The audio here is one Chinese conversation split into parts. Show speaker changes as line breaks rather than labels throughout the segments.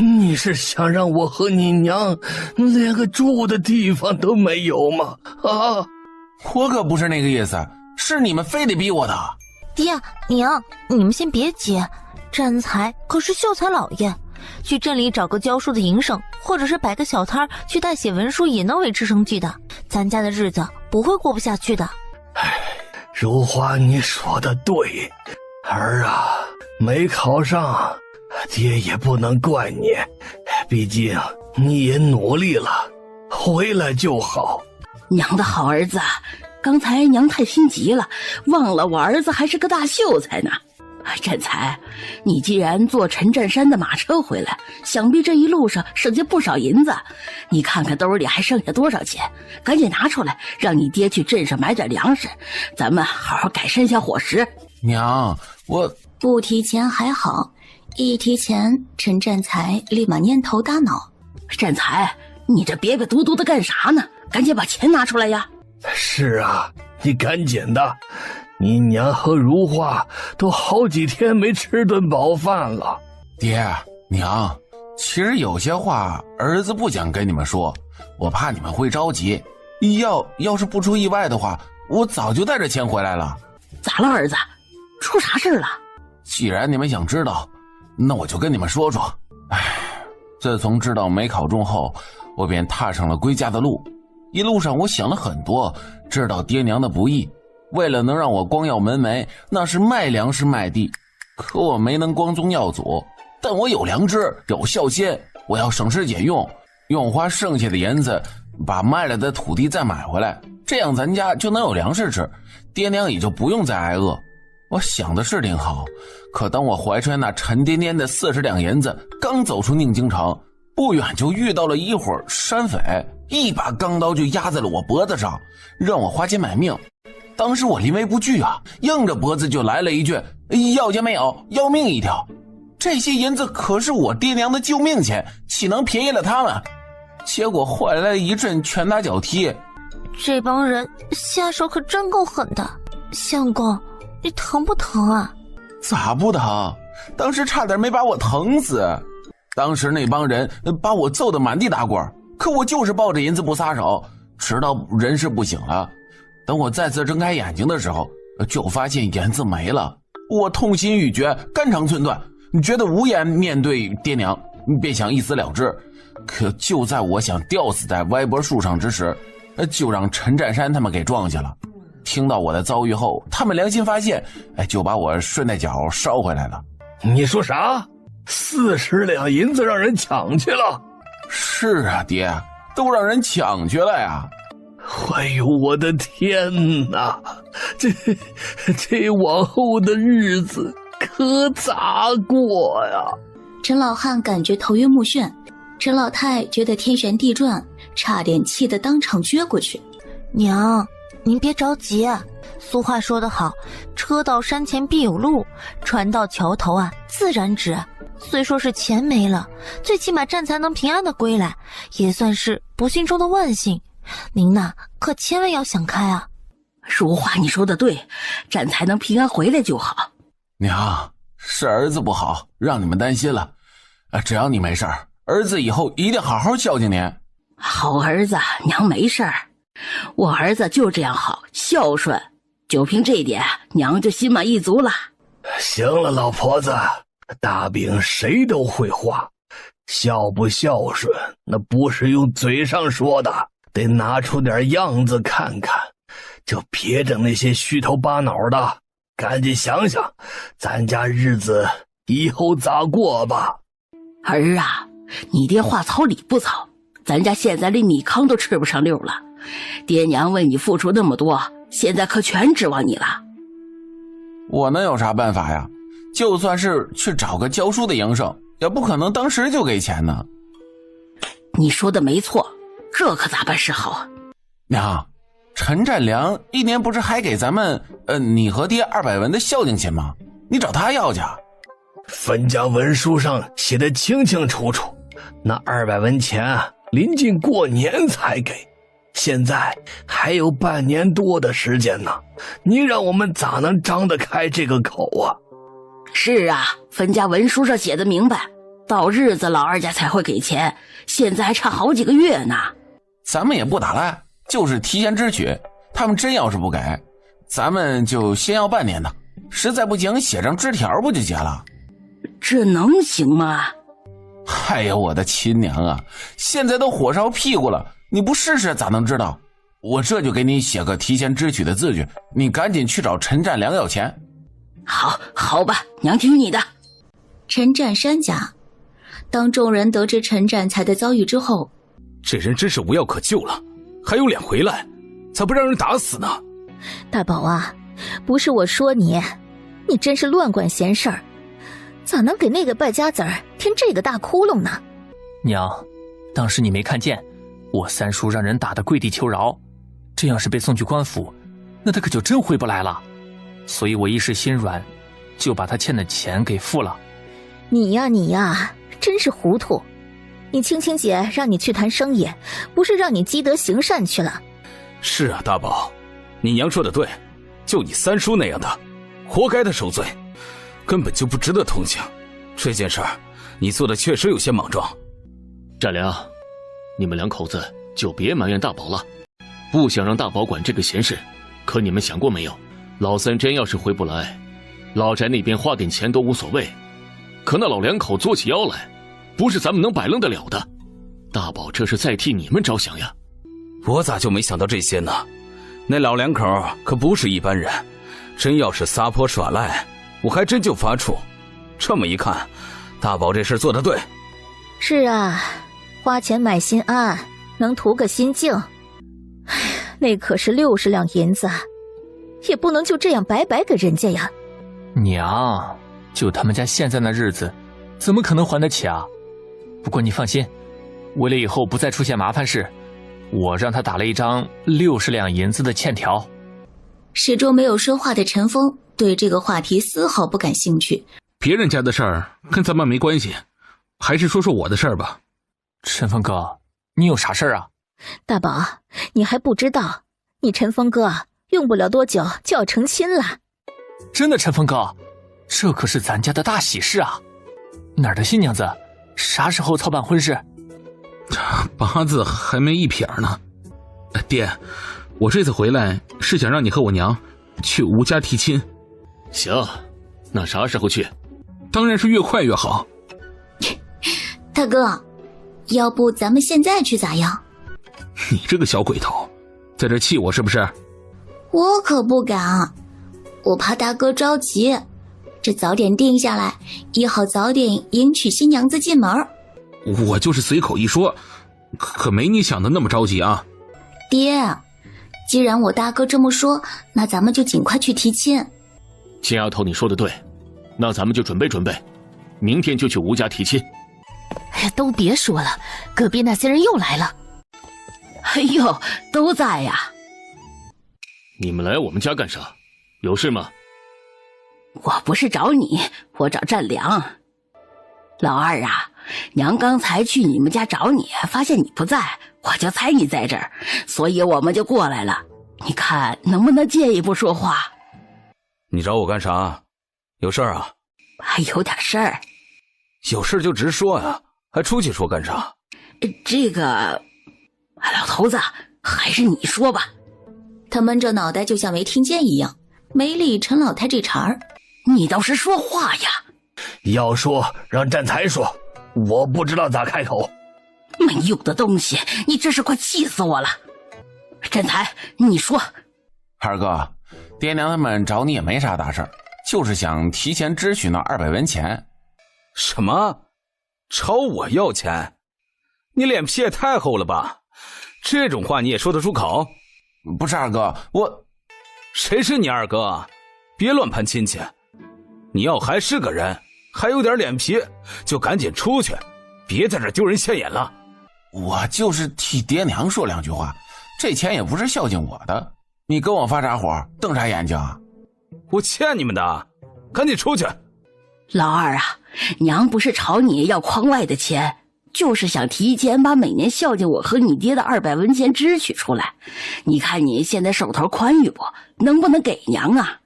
你是想让我和你娘连个住的地方都没有吗？啊！
我可不是那个意思，是你们非得逼我的。
爹娘，你们先别急，占才可是秀才老爷，去镇里找个教书的营生，或者是摆个小摊去代写文书，也能维持生计的。咱家的日子不会过不下去的。
如花，你说的对，儿啊，没考上，爹也不能怪你，毕竟你也努力了，回来就好。
娘的好儿子，刚才娘太心急了，忘了我儿子还是个大秀才呢。占才，你既然坐陈占山的马车回来，想必这一路上省下不少银子。你看看兜里还剩下多少钱，赶紧拿出来，让你爹去镇上买点粮食，咱们好好改善一下伙食。
娘，我
不提钱还好，一提钱，陈占才立马蔫头大脑。
占才，你这瘪瘪嘟嘟的干啥呢？赶紧把钱拿出来呀！
是啊，你赶紧的，你娘和如花都好几天没吃顿饱饭了。
爹娘，其实有些话儿子不想跟你们说，我怕你们会着急。要是不出意外的话，我早就带着钱回来了。
咋了儿子？出啥事了？
既然你们想知道，那我就跟你们说说。自从知道没考中后，我便踏上了归家的路。一路上我想了很多，知道爹娘的不易，为了能让我光耀门楣，那是卖粮食卖地。可我没能光宗耀祖，但我有良知，有孝心，我要省吃俭用花剩下的银子把卖了的土地再买回来，这样咱家就能有粮食吃，爹娘也就不用再挨饿。我想的是挺好，可当我怀揣那沉甸甸的40两银子刚走出宁京城，不远就遇到了一伙山匪，一把钢刀就压在了我脖子上，让我花钱买命。当时我临危不惧啊，硬着脖子就来了一句：要钱没有，要命一条。这些银子可是我爹娘的救命钱，岂能便宜了他们？结果换来了一阵拳打脚踢。
这帮人下手可真够狠的。相公，你疼不疼啊？
咋不疼？当时差点没把我疼死。当时那帮人把我揍得满地打滚，可我就是抱着银子不撒手，直到人事不醒了。等我再次睁开眼睛的时候，就发现银子没了。我痛心欲绝，肝肠寸断，觉得无颜面对爹娘，便想一死了之。可就在我想吊死在歪脖树上之时，就让陈占山他们给撞下了。听到我的遭遇后，他们良心发现，就把我顺带脚捎回来了。
你说啥？40两银子让人抢去了？
是啊，爹，都让人抢去了呀。
哎呦，我的天哪，这往后的日子可咋过呀？
陈老汉感觉头晕目眩，陈老太觉得天旋地转，差点气得当场撅过去。
娘，您别着急，俗话说得好，车到山前必有路，船到桥头啊自然直。虽说是钱没了，最起码占才能平安的归来，也算是不幸中的万幸。您呐，可千万要想开啊。
如花，你说的对，占才能平安回来就好。
娘，是儿子不好，让你们担心了。只要你没事儿，儿子以后一定好好孝敬您。
好儿子，娘没事儿。我儿子就这样好，孝顺，就凭这一点，娘就心满意足了。
行了，老婆子，大饼谁都会画，孝不孝顺那不是用嘴上说的，得拿出点样子看看，就别整那些虚头巴脑的，赶紧想想咱家日子以后咋过吧。
儿啊，你爹话糙理不糙，咱家现在连米糠都吃不上溜了，爹娘为你付出那么多，现在可全指望你了。
我能有啥办法呀？就算是去找个教书的营生，也不可能当时就给钱呢。
你说的没错，这可咋办是好啊？
娘，陈占良一年不是还给咱们你和爹200文的孝敬钱吗？你找他要去。
分家文书上写的清清楚楚，那200文钱临近过年才给，现在还有半年多的时间呢，你让我们咋能张得开这个口啊？
是啊，分家文书上写的明白，到日子老二家才会给钱，现在还差好几个月呢。
咱们也不打赖，就是提前支取，他们真要是不给，咱们就先要半年的，实在不行写张支条不就结了？
这能行吗？
哎呀，我的亲娘啊，现在都火烧屁股了，你不试试咋能知道？我这就给你写个提前支取的字据，你赶紧去找陈占良要钱。
好吧，娘听你的。
陈占山家，当众人得知陈占才的遭遇之后，
这人真是无药可救了，还有脸回来，才不让人打死呢。
大宝啊，不是我说你，你真是乱管闲事儿，咋能给那个败家子儿添这个大窟窿呢？
娘，当时你没看见，我三叔让人打得跪地求饶，这要是被送去官府，那他可就真回不来了。所以我一时心软，就把他欠的钱给付了。
你呀，真是糊涂！你青青姐让你去谈生意，不是让你积德行善去了。
是啊，大宝，你娘说的对，就你三叔那样的，活该他受罪，根本就不值得同情。这件事儿，你做的确实有些莽撞。
占良，你们两口子就别埋怨大宝了，不想让大宝管这个闲事。可你们想过没有，老三真要是回不来，老宅那边花点钱都无所谓，可那老两口作起腰来，不是咱们能摆弄得了的。大宝这是在替你们着想呀。
我咋就没想到这些呢？那老两口可不是一般人，真要是撒泼耍赖，我还真就发怵。这么一看，大宝这事做得对。
是啊，花钱买心安，能图个心静。哎，那可是60两银子，也不能就这样白白给人家呀。
娘，就他们家现在的日子，怎么可能还得起啊？不过你放心，为了以后不再出现麻烦事，我让他打了一张60两银子的欠条。
始终没有说话的陈峰对这个话题丝毫不感兴趣。
别人家的事儿跟咱们没关系，还是说说我的事儿吧。
陈峰哥，你有啥事儿啊？
大宝，你还不知道，你陈峰哥用不了多久就要成亲了。
真的，陈峰哥，这可是咱家的大喜事啊！哪儿的新娘子？啥时候操办婚事？
八字还没一撇呢。爹，我这次回来是想让你和我娘去吴家提亲。
行，那啥时候去？
当然是越快越好。
大哥，要不咱们现在去咋样？
你这个小鬼头，在这气我是不是？
我可不敢，我怕大哥着急。这早点定下来，也好早点迎娶新娘子进门。
我就是随口一说，可没你想的那么着急啊。
爹，既然我大哥这么说，那咱们就尽快去提亲。
秦丫头，你说的对，那咱们就准备准备，明天就去吴家提亲。
哎呀，都别说了，隔壁那些人又来了。
哎呦，都在呀。
你们来我们家干啥？有事吗？
我不是找你，我找占良。老二啊，娘刚才去你们家找你，发现你不在，我就猜你在这儿，所以我们就过来了。你看能不能借一步说话？
你找我干啥？有事儿啊？
还有点事儿。
有事就直说呀，还出去说干啥？
这个，老头子，还是你说吧。
他闷着脑袋就像没听见一样，没理陈老太这茬儿。
你倒是说话呀！
要说让占才说，我不知道咋开口。
没用的东西，你真是快气死我了。占才，你说。
二哥，爹娘他们找你也没啥大事儿，就是想提前支取那200文钱。
什么？找我要钱？你脸皮也太厚了吧？这种话你也说得出口？
不是二哥，我……
谁是你二哥？别乱攀亲戚。你要还是个人，还有点脸皮，就赶紧出去，别在这丢人现眼了。
我就是替爹娘说2句话，这钱也不是孝敬我的，你跟我发啥火，瞪啥眼睛啊？
我欠你们的，赶紧出去。
老二啊，娘不是吵你要框外的钱，就是想提前把每年孝敬我和你爹的200文钱支取出来。你看你现在手头宽裕不？能不能给娘啊？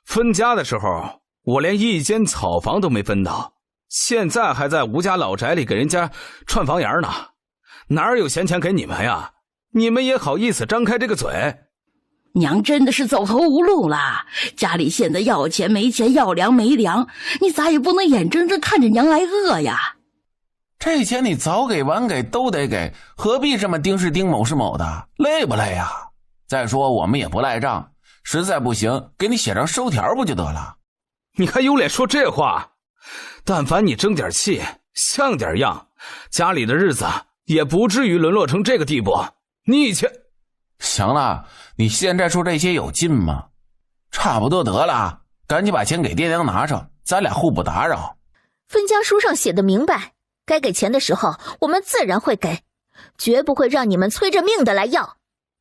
分家的时候我连一间草房都没分到，
现在还在吴家老宅里给人家串房檐呢，哪有闲钱给你们呀？你们也好意思张开这个嘴？
娘真的是走投无路了，家里现在要钱没钱，要粮没粮，你咋也不能眼睁睁看着娘挨饿呀？
这钱你早给晚给都得给，何必这么丁是丁卯是卯的，累不累呀？再说我们也不赖账，实在不行给你写张收条不就得了？
你还有脸说这话？但凡你争点气，像点样，家里的日子也不至于沦落成这个地步。你以前……
行了，你现在说这些有劲吗？差不多得了，赶紧把钱给爹娘拿上，咱俩互不打扰。
分家书上写的明白，该给钱的时候我们自然会给，绝不会让你们催着命的来要。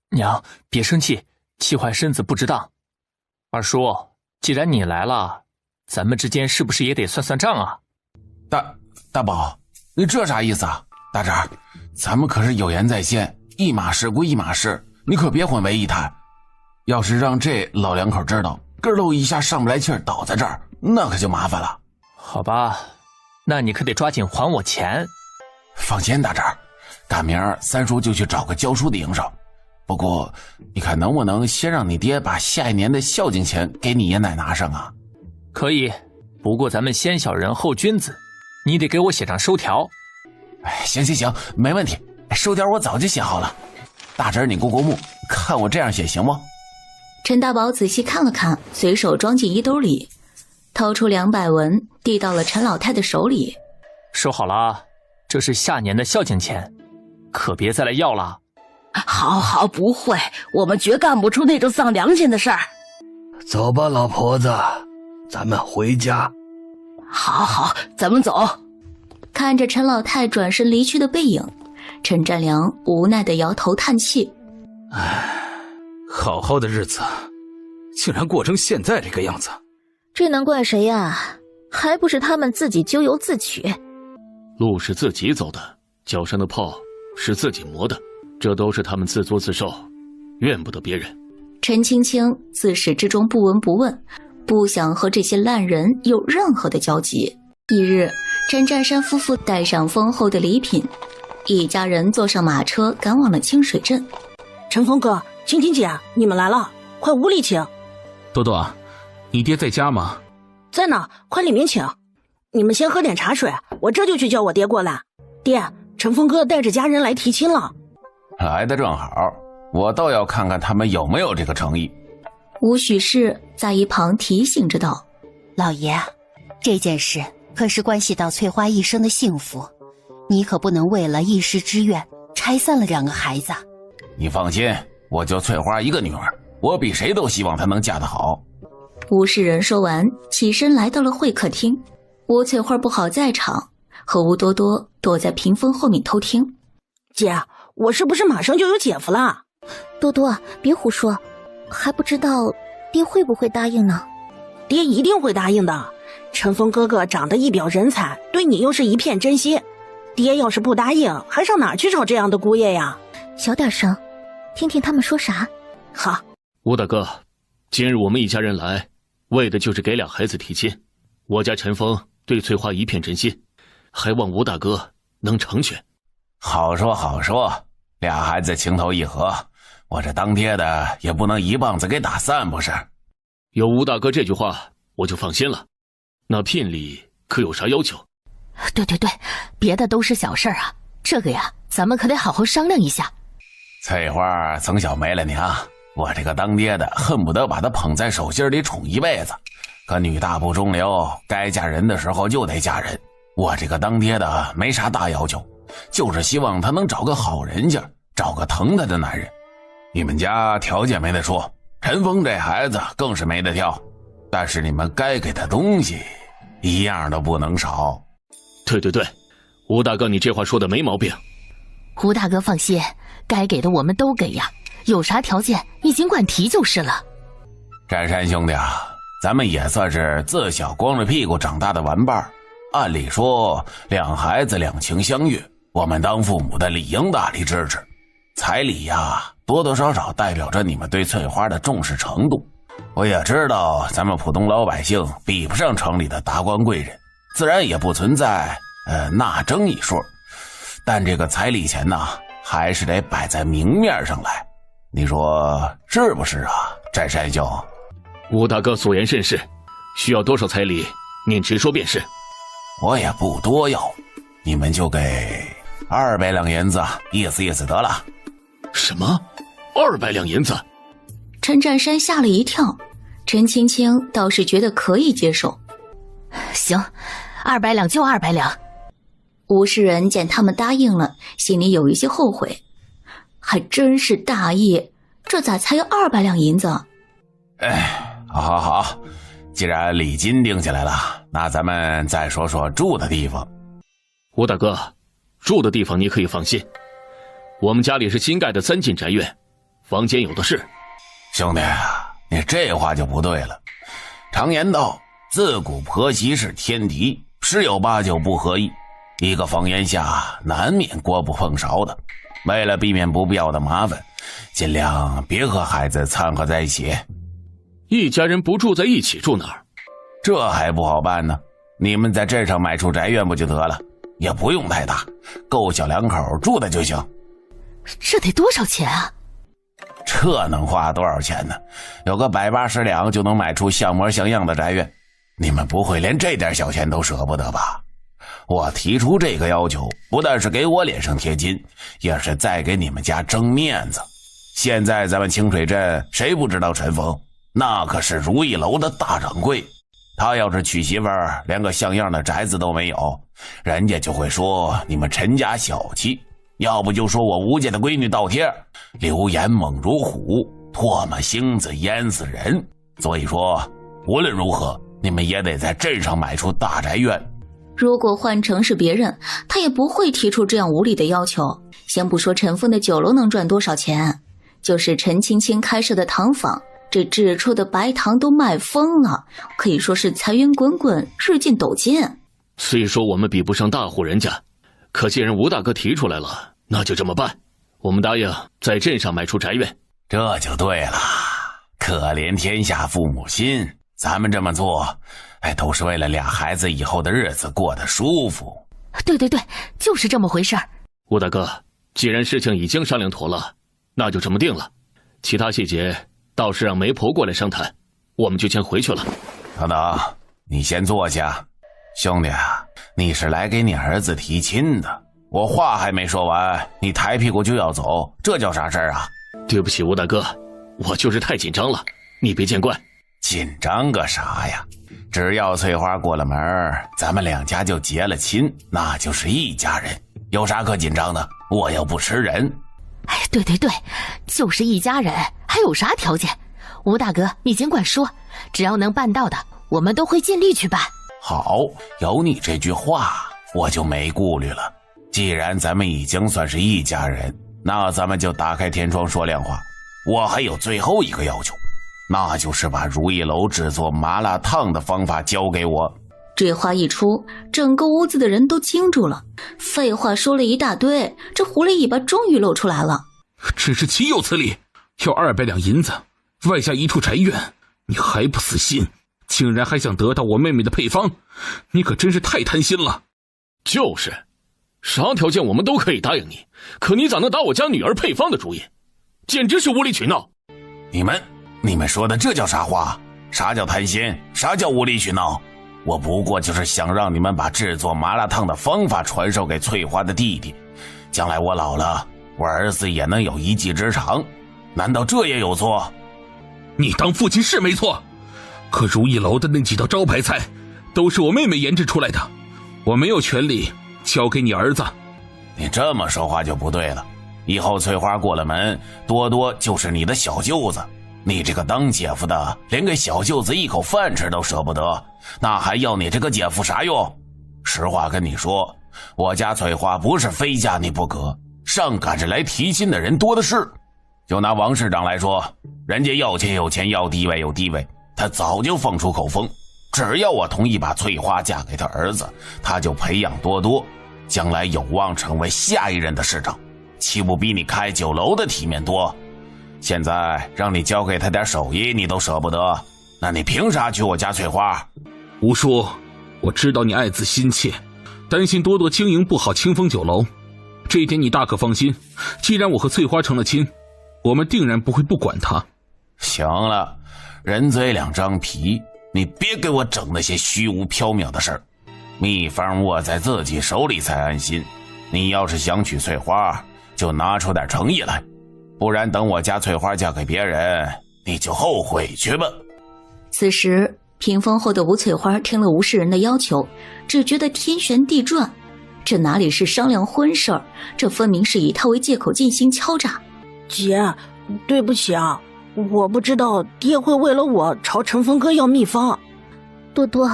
娘，别生气，气坏身子不值当。二叔，既然你来了，咱们之间是不是也得算算账啊？
大宝，你这啥意思啊？大侄儿，咱们可是有言在先，一码事归一码事，你可别混为一谈。要是让这老两口知道，咯喽一下上不来气儿倒在这儿，那可就麻烦了。
好吧，那你可得抓紧还我钱。
放心，大侄儿，赶明儿三叔就去找个教书的营生。不过，你看能不能先让你爹把下一年的孝敬钱给你爷奶拿上啊？
可以，不过咱们先小人后君子，你得给我写张收条。
行，没问题，收条我早就写好了。大侄儿你过目，看我这样写行不？
陈大宝仔细看了看，随手装进衣兜里，掏出200文递到了陈老太的手里。
收好了，这是下年的孝敬钱，可别再来要了。
好，不会，我们绝干不出那种丧良心的事儿。
走吧，老婆子，咱们回家。
好，咱们走。
看着陈老太转身离去的背影，陈占良无奈地摇头叹气。
好好的日子竟然过成现在这个样子。
这能怪谁呀？还不是他们自己咎由自取。
路是自己走的，脚上的泡是自己磨的，这都是他们自作自受，怨不得别人。
陈青青自始至终不闻不问，不想和这些烂人有任何的交集。一日，陈占山夫妇带上丰厚的礼品，一家人坐上马车赶往了清水镇。
陈峰哥，青青姐，你们来了，快屋里请。
多多，你爹在家吗？
在呢，快里面请。你们先喝点茶水，我这就去叫我爹过来。爹，陈峰哥带着家人来提亲了。
来得正好，我倒要看看他们有没有这个诚意。
吴许氏在一旁提醒着道：
老爷，这件事可是关系到翠花一生的幸福，你可不能为了一时之愿拆散了2个孩子。
你放心，我就翠花一个女儿，我比谁都希望她能嫁得好。
吴世仁说完，起身来到了会客厅。吴翠花不好在场，和吴多多躲在屏风后面偷听。
姐，我是不是马上就有姐夫了？
多多，别胡说，还不知道爹会不会答应呢。
爹一定会答应的。陈峰哥哥长得一表人才，对你又是一片真心，爹要是不答应，还上哪去找这样的姑爷呀？
小点声，听听他们说啥。
好，
吴大哥，今日我们一家人来，为的就是给俩孩子提亲。我家陈峰对翠花一片真心，还望吴大哥能成全。
好说，俩孩子情投意合，我这当爹的也不能一棒子给打散，不是？
有吴大哥这句话，我就放心了。那聘礼可有啥要求？
对，别的都是小事啊，这个呀，咱们可得好好商量一下。
翠花从小没了娘，我这个当爹的恨不得把她捧在手心里宠一辈子。可女大不中留，该嫁人的时候就得嫁人。我这个当爹的没啥大要求，就是希望她能找个好人家，找个疼她的男人。你们家条件没得说，陈峰这孩子更是没得挑，但是你们该给的东西一样都不能少。
对，吴大哥你这话说的没毛病。
吴大哥放心，该给的我们都给呀，有啥条件你尽管提就是了。
占山兄弟啊，咱们也算是自小光着屁股长大的玩伴，按理说两孩子两情相悦，我们当父母的理应大力支持。彩礼呀，多多少少代表着你们对翠花的重视程度。我也知道咱们普通老百姓比不上城里的达官贵人，自然也不存在纳征一说。但这个彩礼钱呢，还是得摆在明面上来，你说是不是啊，占山兄？
吴大哥所言甚是，需要多少彩礼，您直说便是。
我也不多要，你们就给200两银子，意思意思得了。
什么？200两银子？
陈占山吓了一跳，陈青青倒是觉得可以接受。
行，200两就200两。
吴世仁见他们答应了，心里有一些后悔，还真是大意，这咋才要200两银子？
好，既然礼金定下来了，那咱们再说说住的地方。
吴大哥，住的地方你可以放心，我们家里是新盖的3进宅院，房间有的是。
兄弟，你这话就不对了。常言道，自古婆媳是天敌，十有8九不合意。一个房檐下难免锅不碰勺的，为了避免不必要的麻烦，尽量别和孩子掺和在一起。
一家人不住在一起住哪儿？
这还不好办呢，你们在镇上买处宅院不就得了，也不用太大，够小两口住的就行。
这得多少钱啊？
这能花多少钱呢？有个180两就能买出像模像样的宅院，你们不会连这点小钱都舍不得吧？我提出这个要求，不但是给我脸上贴金，也是在给你们家争面子。现在咱们清水镇谁不知道陈峰？那可是如意楼的大掌柜，他要是娶媳妇儿连个像样的宅子都没有，人家就会说你们陈家小气，要不就说我吴家的闺女倒贴，流言猛如虎，唾沫星子淹死人。所以说无论如何，你们也得在镇上买出大宅院。
如果换成是别人，他也不会提出这样无理的要求。先不说陈峰的酒楼能赚多少钱，就是陈青青开设的糖坊，这制出的白糖都卖疯了，可以说是财源滚滚，日进斗金。
虽说我们比不上大户人家，可既然吴大哥提出来了，那就这么办。我们答应在镇上买出宅院。
这就对了，可怜天下父母心，咱们这么做都是为了俩孩子以后的日子过得舒服。
对，就是这么回事儿。
吴大哥，既然事情已经商量妥了，那就这么定了，其他细节倒是让媒婆过来商谈，我们就先回去了。
等等，你先坐下。兄弟啊，你是来给你儿子提亲的，我话还没说完，你抬屁股就要走，这叫啥事儿啊？
对不起吴大哥，我就是太紧张了，你别见怪。
紧张个啥呀？只要翠花过了门，咱们两家就结了亲，那就是一家人，有啥可紧张的？我又不吃人。
对，就是一家人，还有啥条件？吴大哥，你尽管说，只要能办到的，我们都会尽力去办。
好，有你这句话，我就没顾虑了。既然咱们已经算是一家人，那咱们就打开天窗说亮话。我还有最后一个要求，那就是把如意楼制作麻辣烫的方法交给我。
这话一出，整个屋子的人都惊住了。废话说了一大堆，这狐狸尾巴终于露出来了。
真是岂有此理！要200两银子，外加一处宅院，你还不死心？竟然还想得到我妹妹的配方，你可真是太贪心了。
就是，啥条件我们都可以答应你，可你咋能打我家女儿配方的主意？简直是无理取闹！
你们说的这叫啥话？啥叫贪心？啥叫无理取闹？我不过就是想让你们把制作麻辣烫的方法传授给翠花的弟弟，将来我老了，我儿子也能有一技之长。难道这也有错？
你当父亲是没错，可如意楼的那几道招牌菜都是我妹妹研制出来的，我没有权利交给你儿子。
你这么说话就不对了，以后翠花过了门，多多就是你的小舅子，你这个当姐夫的连给小舅子一口饭吃都舍不得，那还要你这个姐夫啥用？实话跟你说，我家翠花不是非嫁你不可，上赶着来提亲的人多的是。就拿王市长来说，人家要钱有钱，要地位有地位，他早就放出口风，只要我同意把翠花嫁给他儿子，他就培养多多，将来有望成为下一任的市长，岂不比你开酒楼的体面多？现在让你教给他点手艺你都舍不得，那你凭啥娶我家翠花？
吴叔，我知道你爱子心切，担心多多经营不好清风酒楼，这一点你大可放心。既然我和翠花成了亲，我们定然不会不管她。
行了，人嘴两张皮，你别给我整那些虚无缥缈的事儿。秘方握在自己手里才安心。你要是想娶翠花，就拿出点诚意来，不然等我家翠花嫁给别人，你就后悔去吧。
此时屏风后的吴翠花听了吴世仁的要求，只觉得天旋地转，这哪里是商量婚事儿，这分明是以他为借口进行敲诈。
姐，对不起啊，我不知道爹会为了我朝陈峰哥要秘方。
多多，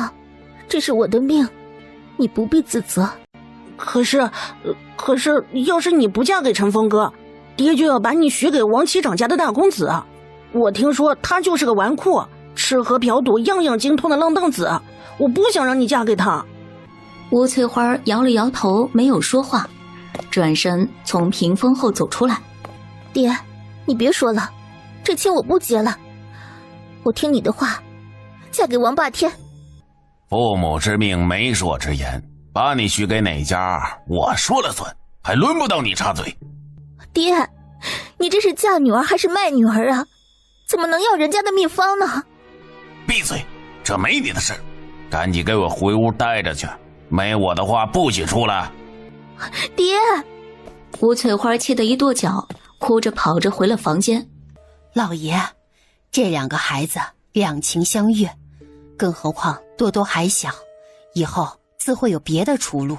这是我的命，你不必自责。
可是要是你不嫁给陈峰哥，爹就要把你许给王期长家的大公子。我听说他就是个纨绔，吃喝嫖赌样样精通的浪荡子，我不想让你嫁给他。
吴翠花摇了摇头，没有说话，转身从屏风后走出来。
爹，你别说了，这亲我不结了，我听你的话，嫁给王霸天。
父母之命，媒妁之言，把你许给哪家我说了算，还轮不到你插嘴。
爹，你这是嫁女儿还是卖女儿啊？怎么能要人家的秘方呢？
闭嘴，这没你的事，赶紧给我回屋待着去，没我的话不许出来。
爹！
吴翠花气得一跺脚，哭着跑着回了房间。
老爷，这两个孩子两情相悦，更何况多多还小，以后自会有别的出路，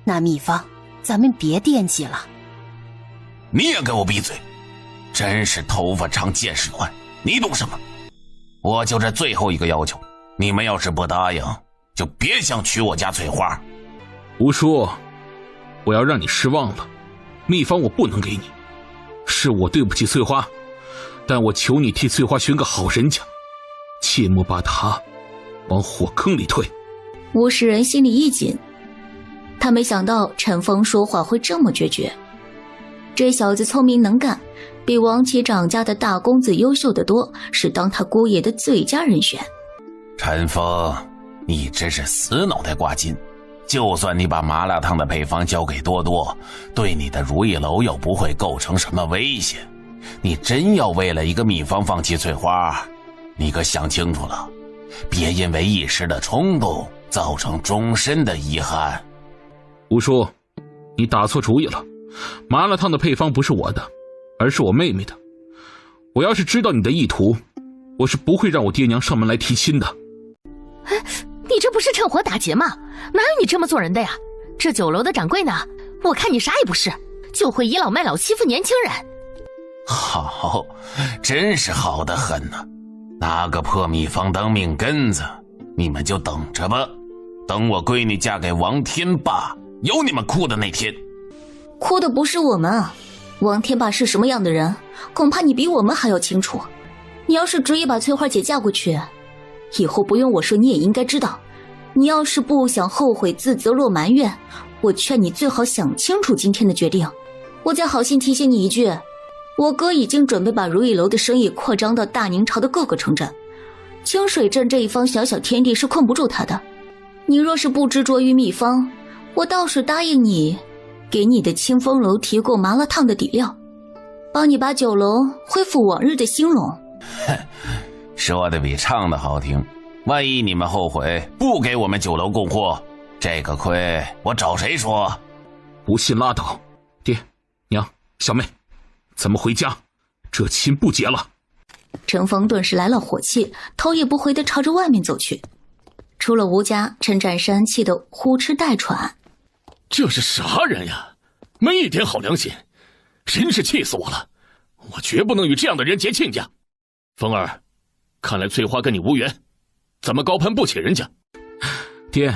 那秘方咱们别惦记了。
你也给我闭嘴，真是头发长见识短，你懂什么？我就这最后一个要求，你们要是不答应，就别想娶我家翠花。
吴叔，我要让你失望了，秘方我不能给你，是我对不起翠花，但我求你替翠花寻个好人家，切莫把她往火坑里推。
吴世仁心里一紧，他没想到陈峰说话会这么决绝。这小子聪明能干，比王期长家的大公子优秀得多，是当他姑爷的最佳人选。
陈峰，你真是死脑袋挂筋，就算你把麻辣烫的配方交给多多，对你的如意楼又不会构成什么威胁。你真要为了一个秘方放弃翠花，你可想清楚了，别因为一时的冲动造成终身的遗憾。
吴叔，你打错主意了，麻辣烫的配方不是我的，而是我妹妹的。我要是知道你的意图，我是不会让我爹娘上门来提亲的。
你这不是趁火打劫吗？哪有你这么做人的呀？这酒楼的掌柜呢？我看你啥也不是，就会倚老卖老欺负年轻人。
好，真是好得很呢。拿个破秘方当命根子，你们就等着吧。等我闺女嫁给王天霸，有你们哭的那天。
哭的不是我们啊，王天霸是什么样的人，恐怕你比我们还要清楚。你要是执意把翠花姐嫁过去，以后不用我说你也应该知道。你要是不想后悔自责落埋怨，我劝你最好想清楚今天的决定。我再好心提醒你一句，我哥已经准备把如意楼的生意扩张到大宁朝的各个城镇，清水镇这一方小小天地是困不住他的。你若是不执着于秘方，我倒是答应你，给你的清风楼提供麻辣烫的底料，帮你把酒楼恢复往日的兴隆。
说的比唱的好听，万一你们后悔不给我们酒楼供货，这个亏我找谁说？
不信拉倒。爹娘小妹，咱们回家，这亲不结了。
陈峰顿时来了火气，头也不回地朝着外面走去。出了吴家，陈占山气得呼哧带喘。
这是啥人呀？没一点好良心，真是气死我了！我绝不能与这样的人结亲家。风儿，看来翠花跟你无缘，咱们高攀不起人家。
爹，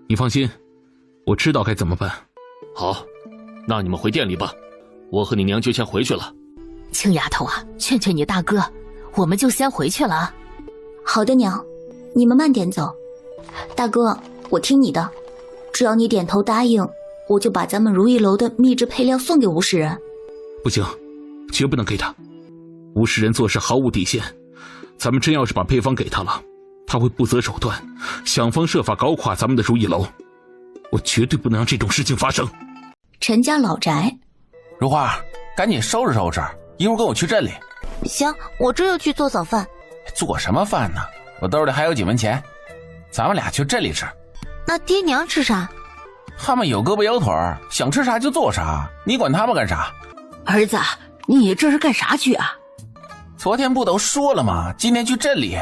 你放心，我知道该怎么办。
好，那你们回店里吧，我和你娘就先回去了。
青丫头啊，劝劝你大哥，我们就先回去了。
好的，娘，你们慢点走。大哥，我听你的，只要你点头答应，我就把咱们如意楼的秘制配料送给吴世仁。
不行，绝不能给他。吴世仁做事毫无底线，咱们真要是把配方给他了，他会不择手段，想方设法搞垮咱们的如意楼。我绝对不能让这种事情发生。
陈家老宅，
如花，赶紧收拾收拾，一会儿跟我去镇里。
行，我这就去做早饭。
做什么饭呢？我兜里还有几文钱，咱们俩去镇里吃。
那爹娘吃啥？
他们有胳膊有腿，想吃啥就做啥，你管他们干啥？
儿子，你这是干啥去啊？
昨天不都说了吗？今天去镇里。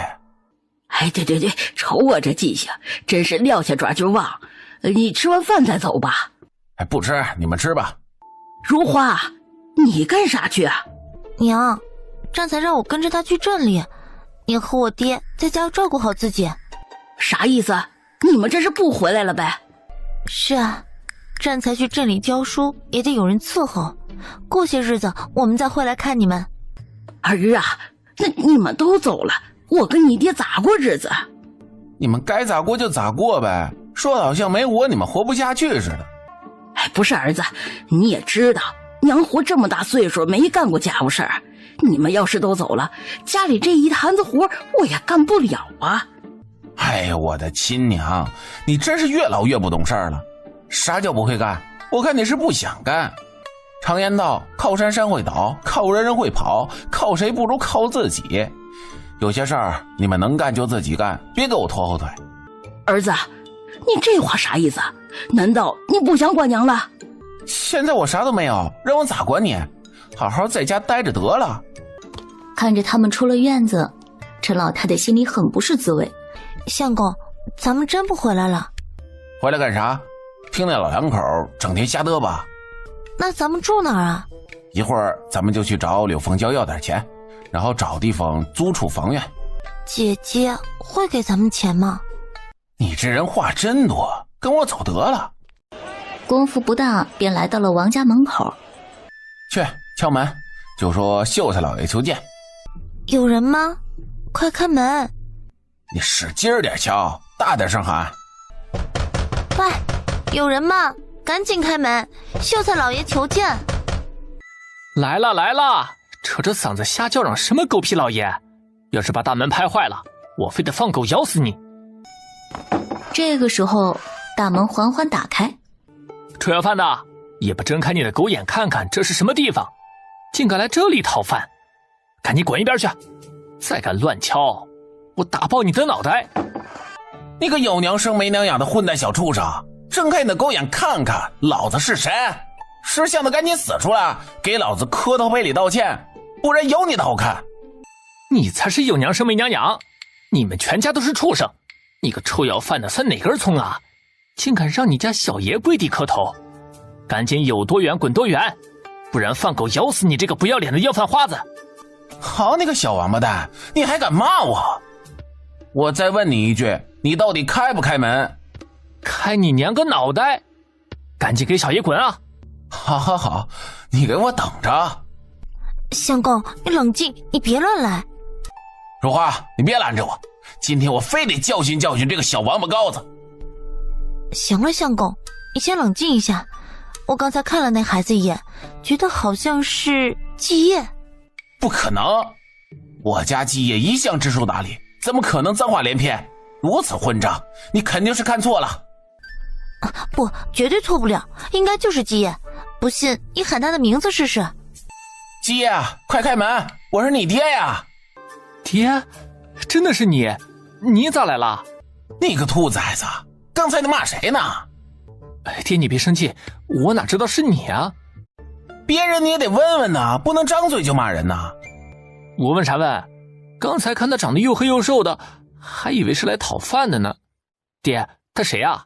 哎，对，瞅我这记性，真是撂下爪就忘。你吃完饭再走吧。
哎，不吃，你们吃吧。
如花，你干啥去啊？
娘，站才让我跟着他去镇里，你和我爹在家要照顾好自己。
啥意思？你们这是不回来了呗？
是啊，站才去镇里教书也得有人伺候，过些日子我们再回来看你们。
儿啊，那你们都走了，我跟你爹咋过日子？
你们该咋过就咋过呗，说的好像没我你们活不下去似的。
哎，不是儿子，你也知道娘活这么大岁数没干过家务事儿，你们要是都走了，家里这一摊子活我也干不了啊。
哎呀，我的亲娘，你真是越老越不懂事儿了。啥叫不会干？我看你是不想干。常言道，靠山山会倒，靠人人会跑，靠谁不如靠自己。有些事儿你们能干就自己干，别给我拖后腿。
儿子，你这话啥意思？难道你不想管娘了？
现在我啥都没有，让我咋管你？好好在家待着得了。
看着他们出了院子，陈老太太心里很不是滋味。
相公，咱们真不回来了？
回来干啥？听那老两口整天瞎嘚吧。
那咱们住哪儿啊？
一会儿咱们就去找柳凤娇要点钱，然后找地方租处房院。
姐姐会给咱们钱吗？
你这人话真多，跟我走得了。
功夫不大，便来到了王家门口。
去敲门，就说秀才老爷求见。
有人吗？快开门！
你使劲点敲，大点声喊。
喂，有人吗？赶紧开门，秀才老爷求见。
来了来了，扯着嗓子瞎叫嚷什么狗屁老爷！要是把大门拍坏了，我非得放狗咬死你！
这个时候，大门缓缓打开。
吃要饭的，也不睁开你的狗眼看看这是什么地方，竟敢来这里讨饭！赶紧滚一边去！再敢乱敲，我打爆你的脑袋！
你个有娘生没娘养的混蛋小畜生！睁开你的狗眼看看，老子是谁？识相的赶紧死出来，给老子磕头赔礼道歉，不然有你的好看！
你才是有娘生没娘养，你们全家都是畜生！你个臭要饭的算哪根葱啊？竟敢让你家小爷跪地磕头！赶紧有多远滚多远，不然放狗咬死你这个不要脸的要饭花子！
好你个小王八蛋，你还敢骂我？我再问你一句，你到底开不开门？
开你娘个脑袋！赶紧给小爷滚啊！
好，你给我等着。
相公，你冷静，你别乱来。
如花，你别拦着我，今天我非得教训教训这个小王八羔子。
行了，相公，你先冷静一下。我刚才看了那孩子一眼，觉得好像是继业。
不可能，我家继业一向知书达理，怎么可能脏话连篇？如此混账，你肯定是看错了。
不，绝对错不了，应该就是继业。不信你喊他的名字试试。
继业，快开门，我是你爹呀！
爹，真的是你？你咋来了？
你个兔崽子，刚才你骂谁呢？
爹，你别生气，我哪知道是你啊？
别人你也得问问呐，不能张嘴就骂人呐。
我问啥问？刚才看他长得又黑又瘦的，还以为是来讨饭的呢。爹，他谁啊？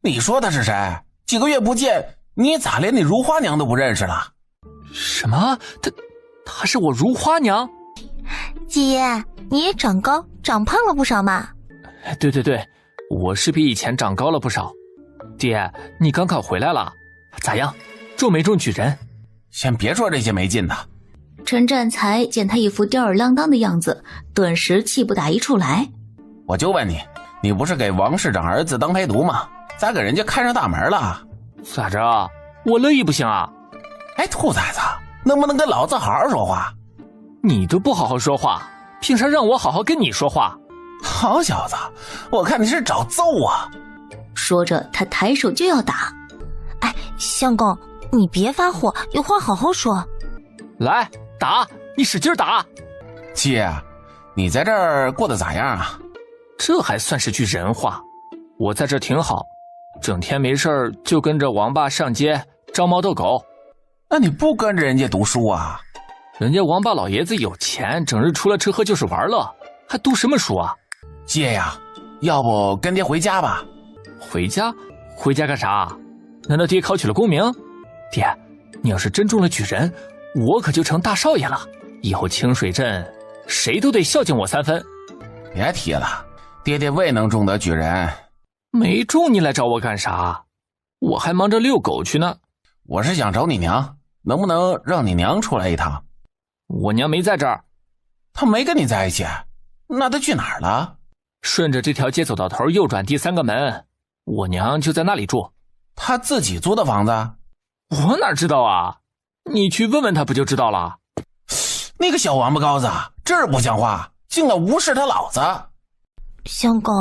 你说他是谁？几个月不见，你咋连你如花娘都不认识了？
什么？他是我如花娘？
继业，你也长高长胖了不少嘛。
对，我是比以前长高了不少。爹，你刚考回来了，咋样？中没中举人？
先别说这些没劲的。
陈占才见他一副吊儿郎当的样子，顿时气不打一处来。
我就问你，你不是给王市长儿子当陪读吗？咋给人家看上大门了？
咋着？我乐意不行啊？
哎，兔崽子，能不能跟老子好好说话？
你都不好好说话，凭啥让我好好跟你说话？
好小子，我看你是找揍啊！
说着，他抬手就要打。
哎，相公，你别发火，有话好好说。
来，打，你使劲打。
姐，你在这儿过得咋样啊？
这还算是句人话。我在这挺好，整天没事就跟着王八上街招猫逗狗。
那你不跟着人家读书啊？
人家王八老爷子有钱，整日除了吃喝就是玩乐，还读什么书啊？
姐呀，要不跟爹回家吧？
回家？回家干啥？难道爹考取了功名？爹，你要是真中了举人，我可就成大少爷了。以后清水镇谁都得孝敬我3分。
别提了，爹爹未能中得举人。
没中你来找我干啥？我还忙着遛狗去呢。
我是想找你娘，能不能让你娘出来一趟？
我娘没在这儿。
她没跟你在一起？那她去哪儿了？
顺着这条街走到头，右转第3个门，我娘就在那里住。
她自己租的房子？
我哪知道啊？你去问问她不就知道了？
那个小王八羔子，这儿不像话，竟敢无视他老子！
相公，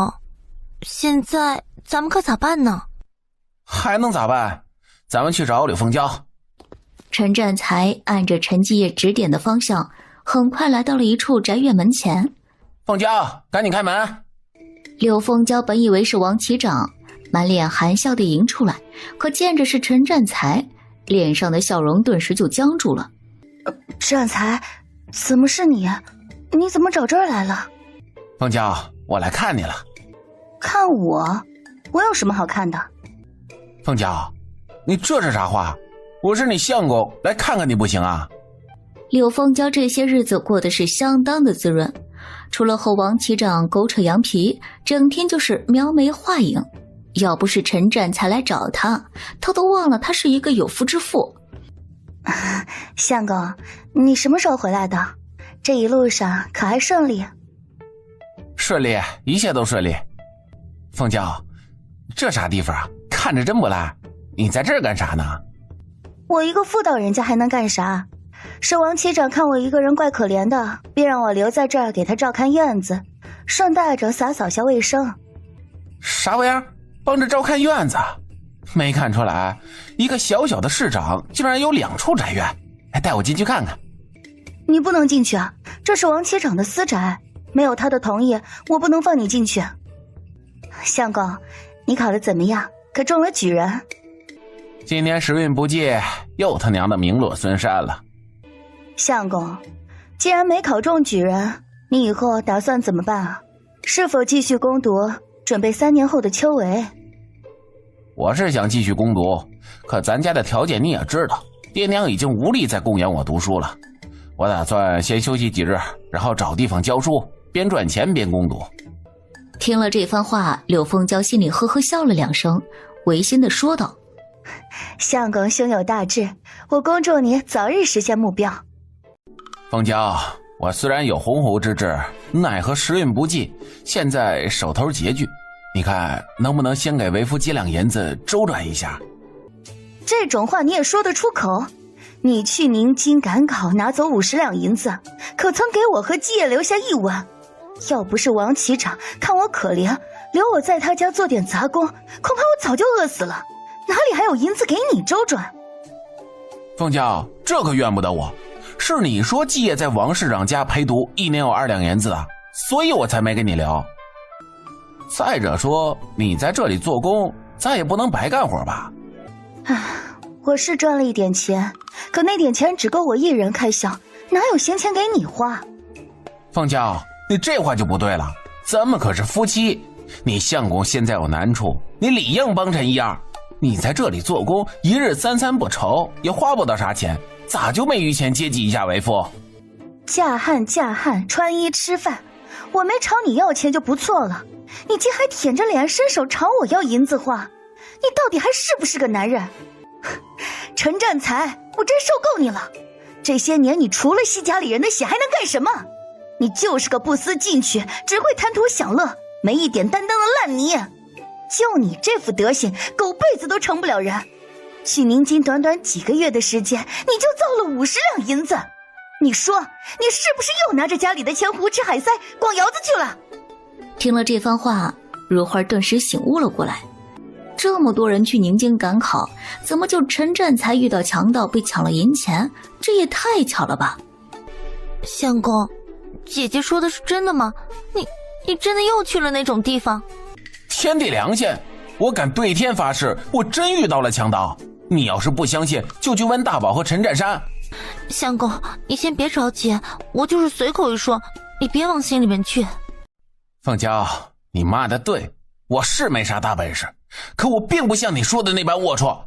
现在咱们可咋办呢？
还能咋办？咱们去找柳凤娇。
陈占才按着陈继业指点的方向，很快来到了一处宅院门前。
凤娇，赶紧开门！
柳凤娇本以为是王启长，满脸含笑地迎出来，可见着是陈占才，脸上的笑容顿时就僵住了。
占才，怎么是你？你怎么找这儿来了？
凤娇，我来看你了。
看我？我有什么好看的？
凤娇，你这是啥话？我是你相公，来看看你不行啊？
柳凤娇这些日子过得是相当的滋润，除了和王启长狗扯羊皮，整天就是描眉画影。要不是陈占才来找他，他都忘了他是一个有夫之妇。
相公，你什么时候回来的？这一路上可还顺利？
顺利，一切都顺利。凤娇，这啥地方啊？看着真不赖。你在这儿干啥呢？
我一个妇道人家还能干啥？是王启长看我一个人怪可怜的，便让我留在这儿给他照看院子，顺带着打扫下卫生。
啥玩意儿？帮着照看院子？没看出来，一个小小的市长竟然有2处宅院。带我进去看看。
你不能进去啊，这是王启长的私宅，没有他的同意，我不能放你进去。相公，你考得怎么样？可中了举人？
今年时运不济，又他娘的名落孙山了。
相公，既然没考中举人，你以后打算怎么办啊？是否继续攻读，准备3年后的秋闱？
我是想继续攻读，可咱家的条件你也知道，爹娘已经无力再供养我读书了。我打算先休息几日，然后找地方教书，边赚钱边攻读。
听了这番话，柳凤娇心里呵呵笑了2声，违心地说道：
相公胸有大志，我恭祝你早日实现目标。
凤娇，我虽然有鸿鹄之志，奈何时运不济，现在手头拮据，你看能不能先给为夫几两银子周转一下？
这种话你也说得出口？你去宁津赶考拿走50两银子，可曾给我和继业留下1文？要不是王启长看我可怜，留我在他家做点杂工，恐怕我早就饿死了，哪里还有银子给你周转？
凤娇，这可怨不得我，是你说继业在王市长家陪读1年有2两银子啊，所以我才没给你留。再者说，你在这里做工，咱也不能白干活吧？
唉，我是赚了一点钱，可那点钱只够我一人开销，哪有闲钱给你花？
凤娇，你这话就不对了，咱们可是夫妻，你相公现在有难处，你理应帮衬一二。你在这里做工，一日3餐不愁，也花不到啥钱，咋就没余钱接济一下为夫？
嫁汉，穿衣吃饭，我没朝你要钱就不错了，你竟还舔着脸伸手朝我要银子花，你到底还是不是个男人？陈占才，我真受够你了！这些年你除了吸家里人的血还能干什么？你就是个不思进取，只会贪图享乐，没一点担当的烂泥。就你这副德行，狗辈子都成不了人。去宁津短短几个月的时间，你就造了50两银子。你说，你是不是又拿着家里的钱胡吃海塞、逛窑子去了？
听了这番话，如花顿时醒悟了过来。这么多人去宁京赶考，怎么就陈占才遇到强盗被抢了银钱？这也太巧了吧！
相公，姐姐说的是真的吗？你真的又去了那种地方？
天地良心，我敢对天发誓，我真遇到了强盗。你要是不相信，就去问大宝和陈占山。
相公，你先别着急，我就是随口一说，你别往心里面去。
凤娇，你骂的对，我是没啥大本事，可我并不像你说的那般龌龊。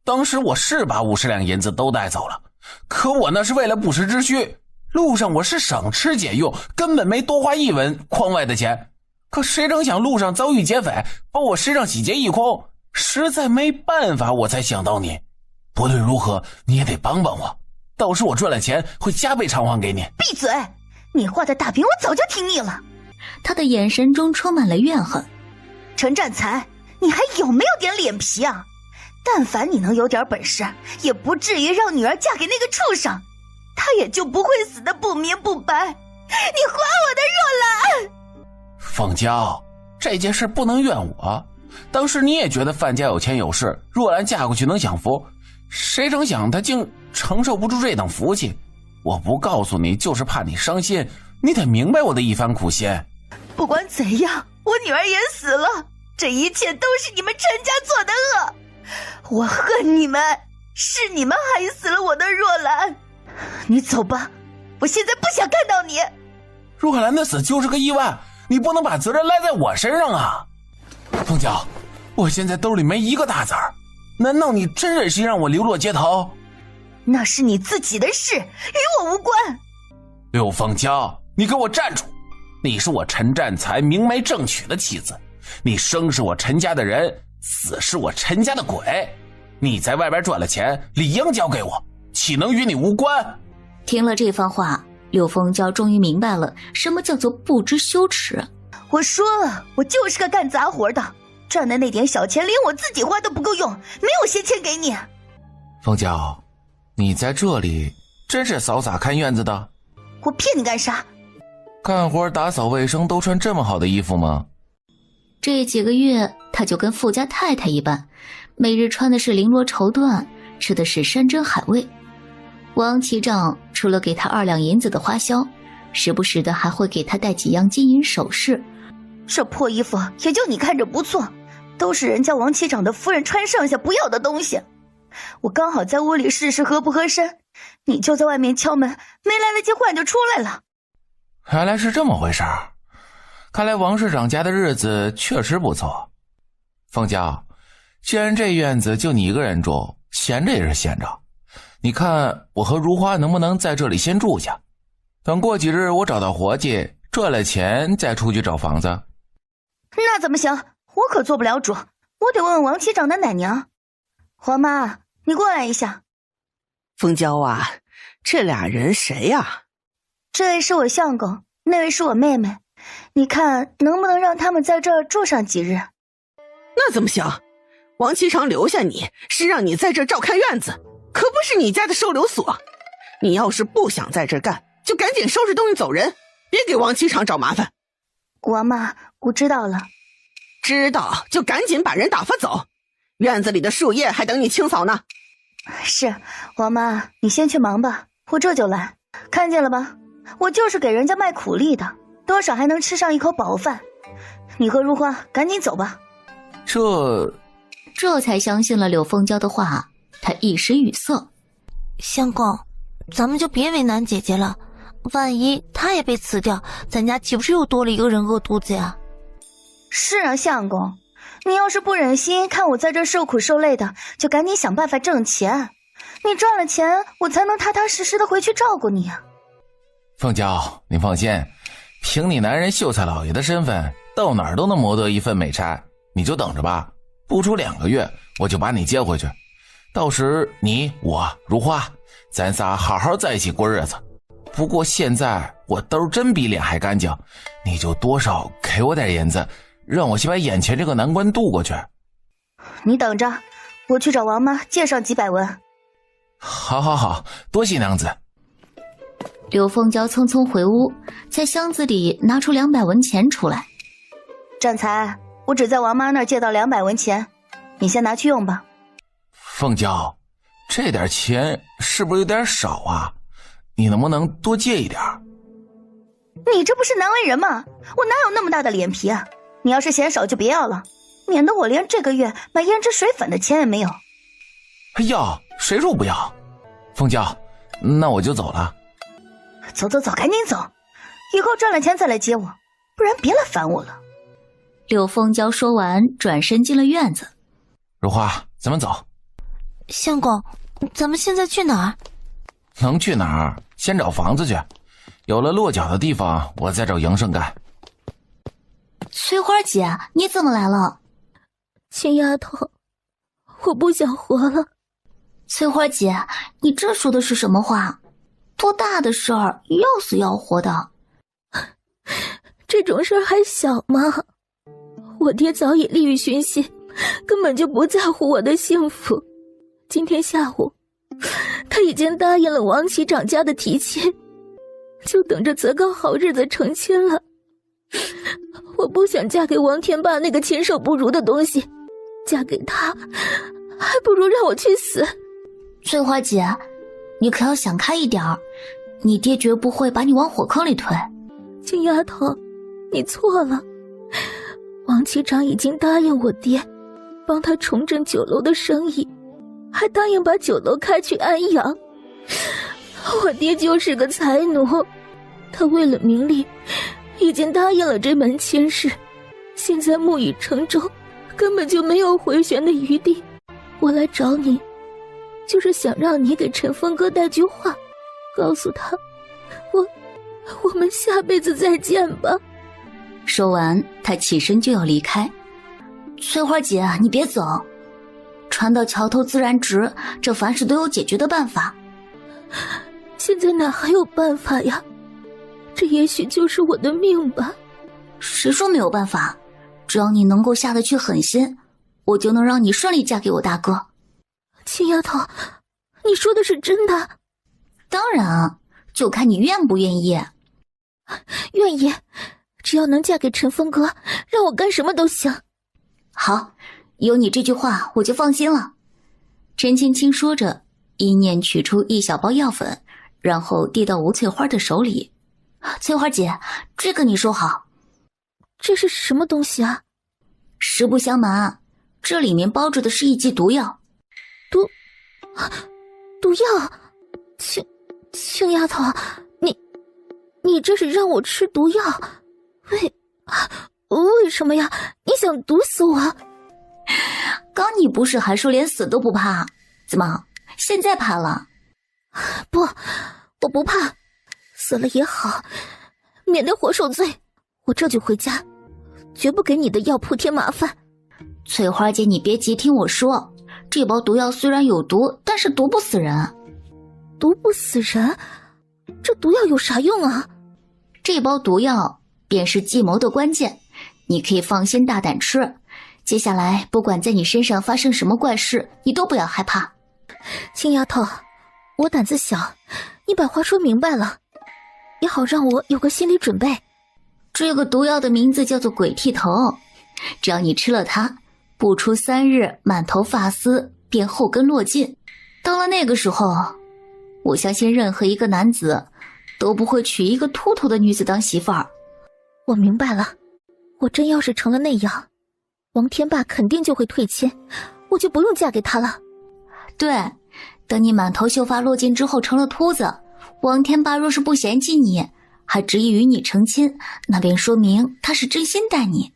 当时我是把50两银子都带走了，可我那是为了不时之需，路上我是省吃俭用，根本没多花1文筐外的钱。可谁成想路上遭遇劫匪，把我身上洗劫一空，实在没办法，我才想到你。不论如何，你也得帮帮我，到时我赚了钱会加倍偿还给你。
闭嘴！你画的大饼我早就听腻了。
他的眼神中充满了怨恨。
陈占才，你还有没有点脸皮啊？但凡你能有点本事，也不至于让女儿嫁给那个畜生，她也就不会死得不明不白。你还我的若兰！
凤娇，这件事不能怨我。当时你也觉得范家有钱有势，若兰嫁过去能享福，谁成想她竟承受不住这等福气。我不告诉你，就是怕你伤心，你得明白我的一番苦心。
不管怎样，我女儿也死了，这一切都是你们陈家做的恶。我恨你们，是你们害死了我的若兰。你走吧，我现在不想看到你。
若兰的死就是个意外，你不能把责任赖在我身上啊！凤娇，我现在兜里没一个大子儿，难道你真忍心让我流落街头？
那是你自己的事，与我无关。
柳凤娇，你给我站住！你是我陈占才明媒正娶的妻子，你生是我陈家的人，死是我陈家的鬼。你在外边赚了钱，理应交给我，岂能与你无关？
听了这番话，柳凤娇终于明白了什么叫做不知羞耻。
我说了，我就是个干杂活的，赚的那点小钱连我自己花都不够用，没有闲钱给你。
凤娇，你在这里真是扫洒看院子的？
我骗你干啥？
干活打扫卫生都穿这么好的衣服吗？
这几个月他就跟富家太太一般，每日穿的是绫罗绸缎，吃的是山珍海味。王启长除了给他2两银子的花销，时不时的还会给他带几样金银首饰。
这破衣服也就你看着不错，都是人家王启长的夫人穿剩下不要的东西。我刚好在屋里试试合不合身，你就在外面敲门，没来得及换就出来了。
原来是这么回事儿，看来王市长家的日子确实不错。凤娇，既然这院子就你一个人住，闲着也是闲着，你看我和如花能不能在这里先住下，等过几日我找到活计，赚了钱再出去找房子。
那怎么行？我可做不了主，我得问问王启长的奶娘。黄妈，你过来一下。
凤娇啊，这俩人谁呀？
这位是我相公，那位是我妹妹，你看能不能让他们在这儿住上几日？
那怎么行？王启长留下你是让你在这儿照看院子，可不是你家的收留所。你要是不想在这儿干，就赶紧收拾东西走人，别给王启长找麻烦。
王妈，我知道了。
知道就赶紧把人打发走，院子里的树叶还等你清扫呢。
是，王妈，你先去忙吧，我这就来。看见了吧，我就是给人家卖苦力的，多少还能吃上一口饱饭。你和如花赶紧走吧。
这才相信了柳凤娇的话，他一时语塞。
相公，咱们就别为难姐姐了，万一她也被辞掉，咱家岂不是又多了一个人饿肚子呀？
是啊，相公，你要是不忍心看我在这受苦受累的，就赶紧想办法挣钱。你赚了钱，我才能踏踏实实的回去照顾你啊。
凤娇，你放心，凭你男人秀才老爷的身份，到哪儿都能谋得一份美差，你就等着吧。不出2个月，我就把你接回去。到时你我如花，咱仨好好在一起过日子。不过现在我兜真比脸还干净，你就多少给我点银子，让我先把眼前这个难关渡过去。
你等着，我去找王妈借上几百文。
好，多谢娘子。
柳凤娇匆匆回屋，在箱子里拿出200文钱出来。
占才，我只在王妈那儿借到200文钱，你先拿去用吧。
凤娇，这点钱是不是有点少啊？你能不能多借一点？
你这不是难为人吗？我哪有那么大的脸皮啊？你要是嫌少就别要了，免得我连这个月买胭脂水粉的钱也没有。
要，谁说不要？凤娇，那我就走了。
走，赶紧走，以后赚了钱再来接我，不然别来烦我了。
柳凤娇说完，转身进了院子。
如花，咱们走。
相公，咱们现在去哪儿？
能去哪儿？先找房子去，有了落脚的地方，我再找营生干。
翠花姐，你怎么来了？
亲丫头，我不想活了。
翠花姐，你这说的是什么话？多大的事儿，要死要活的。
这种事儿还小吗？我爹早已利欲熏心，根本就不在乎我的幸福。今天下午，他已经答应了王启长家的提亲，就等着择个好日子成亲了。我不想嫁给王天霸那个禽兽不如的东西，嫁给他，还不如让我去死。
翠花姐，你可要想开一点儿，你爹绝不会把你往火坑里推。
金丫头，你错了。王启长已经答应我爹，帮他重振酒楼的生意，还答应把酒楼开去安阳。我爹就是个财奴，他为了名利，已经答应了这门亲事，现在木已成舟，根本就没有回旋的余地。我来找你，就是想让你给陈峰哥带句话，告诉他，我们下辈子再见吧。
说完，他起身就要离开。
翠花姐，你别走，船到桥头自然直，这凡事都有解决的办法。
现在哪还有办法呀？这也许就是我的命吧。
谁说没有办法？只要你能够下得去狠心，我就能让你顺利嫁给我大哥。
亲丫头，你说的是真的？
当然啊，就看你愿不愿意。
愿意，只要能嫁给陈峰哥，让我干什么都行。
好，有你这句话我就放心了。
陈青青说着，一念取出一小包药粉，然后递到吴翠花的手里。
翠花姐，这个你收好。
这是什么东西啊？
实不相瞒，这里面包着的是一剂毒药。
毒药？青丫头，你这是让我吃毒药？为什么呀？你想毒死我？
刚你不是还说连死都不怕？怎么现在怕了？
不，我不怕，死了也好，免得活受罪。我这就回家，绝不给你的药铺添麻烦。
翠花姐，你别急，听我说，这包毒药虽然有毒，但是毒不死人。
毒不死人？这毒药有啥用啊？
这包毒药便是计谋的关键，你可以放心大胆吃。接下来不管在你身上发生什么怪事，你都不要害怕。
青丫头，我胆子小，你把话说明白了，也好让我有个心理准备。
这个毒药的名字叫做鬼剃头，只要你吃了它，不出3日，满头发丝便后根落尽。到了那个时候，我相信任何一个男子都不会娶一个秃头的女子当媳妇儿。
我明白了，我真要是成了那样，王天霸肯定就会退亲，我就不用嫁给他了。
对，等你满头秀发落尽之后成了秃子，王天霸若是不嫌弃你，还执意与你成亲，那便说明他是真心待你，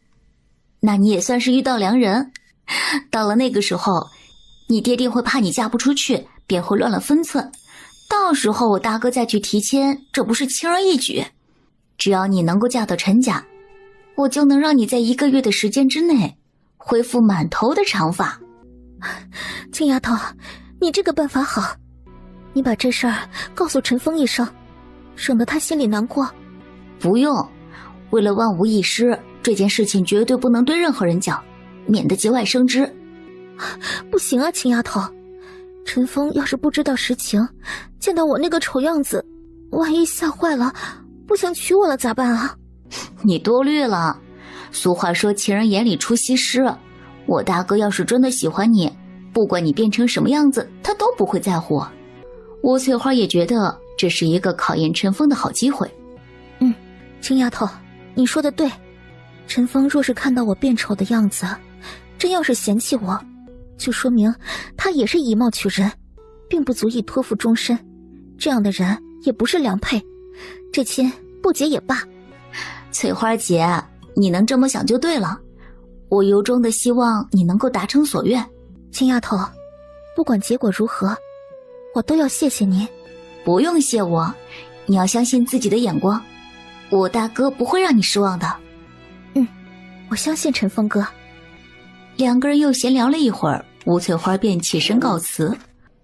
那你也算是遇到良人。到了那个时候，你爹定会怕你嫁不出去，便会乱了分寸，到时候我大哥再去提亲，这不是轻而易举。只要你能够嫁到陈家，我就能让你在1个月的时间之内恢复满头的长发。
青丫头，你这个办法好，你把这事儿告诉陈峰一声，省得他心里难过。
不用，为了万无一失，这件事情绝对不能对任何人讲，免得节外生枝。
不行啊，青丫头，陈峰要是不知道实情，见到我那个丑样子，万一吓坏了，不想娶我了咋办啊？
你多虑了，
俗话说情人眼里出西施，我大哥要是真的喜欢你，不管你变成什么样子，他都不会在乎。吴翠花也觉得这是一个考验陈峰的好机会。
青丫头，你说的对，陈峰若是看到我变丑的样子，真要是嫌弃我，就说明他也是以貌取人，并不足以托付终身，这样的人也不是良配，这亲不结也罢。
翠花姐，你能这么想就对了，我由衷的希望你能够达成所愿。
青丫头，不管结果如何，我都要谢谢您。
不用谢我，你要相信自己的眼光，我大哥不会让你失望的。
我相信陈峰哥。
两个人又闲聊了一会儿，吴翠花便起身告辞。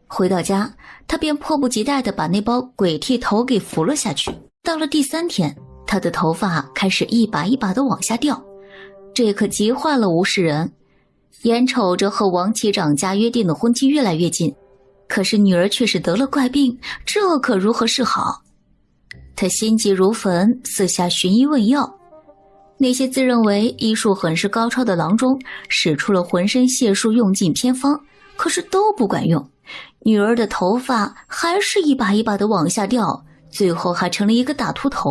回到家，她便迫不及待地把那包鬼剃头给服了下去。到了第3天，她的头发开始一把一把地往下掉，这可急坏了吴世仁。眼瞅着和王启长家约定的婚期越来越近，可是女儿却是得了怪病，这可如何是好？他心急如焚，四下寻医问药。那些自认为医术很是高超的郎中使出了浑身解数，用尽偏方，可是都不管用。女儿的头发还是一把一把的往下掉，最后还成了一个大秃头。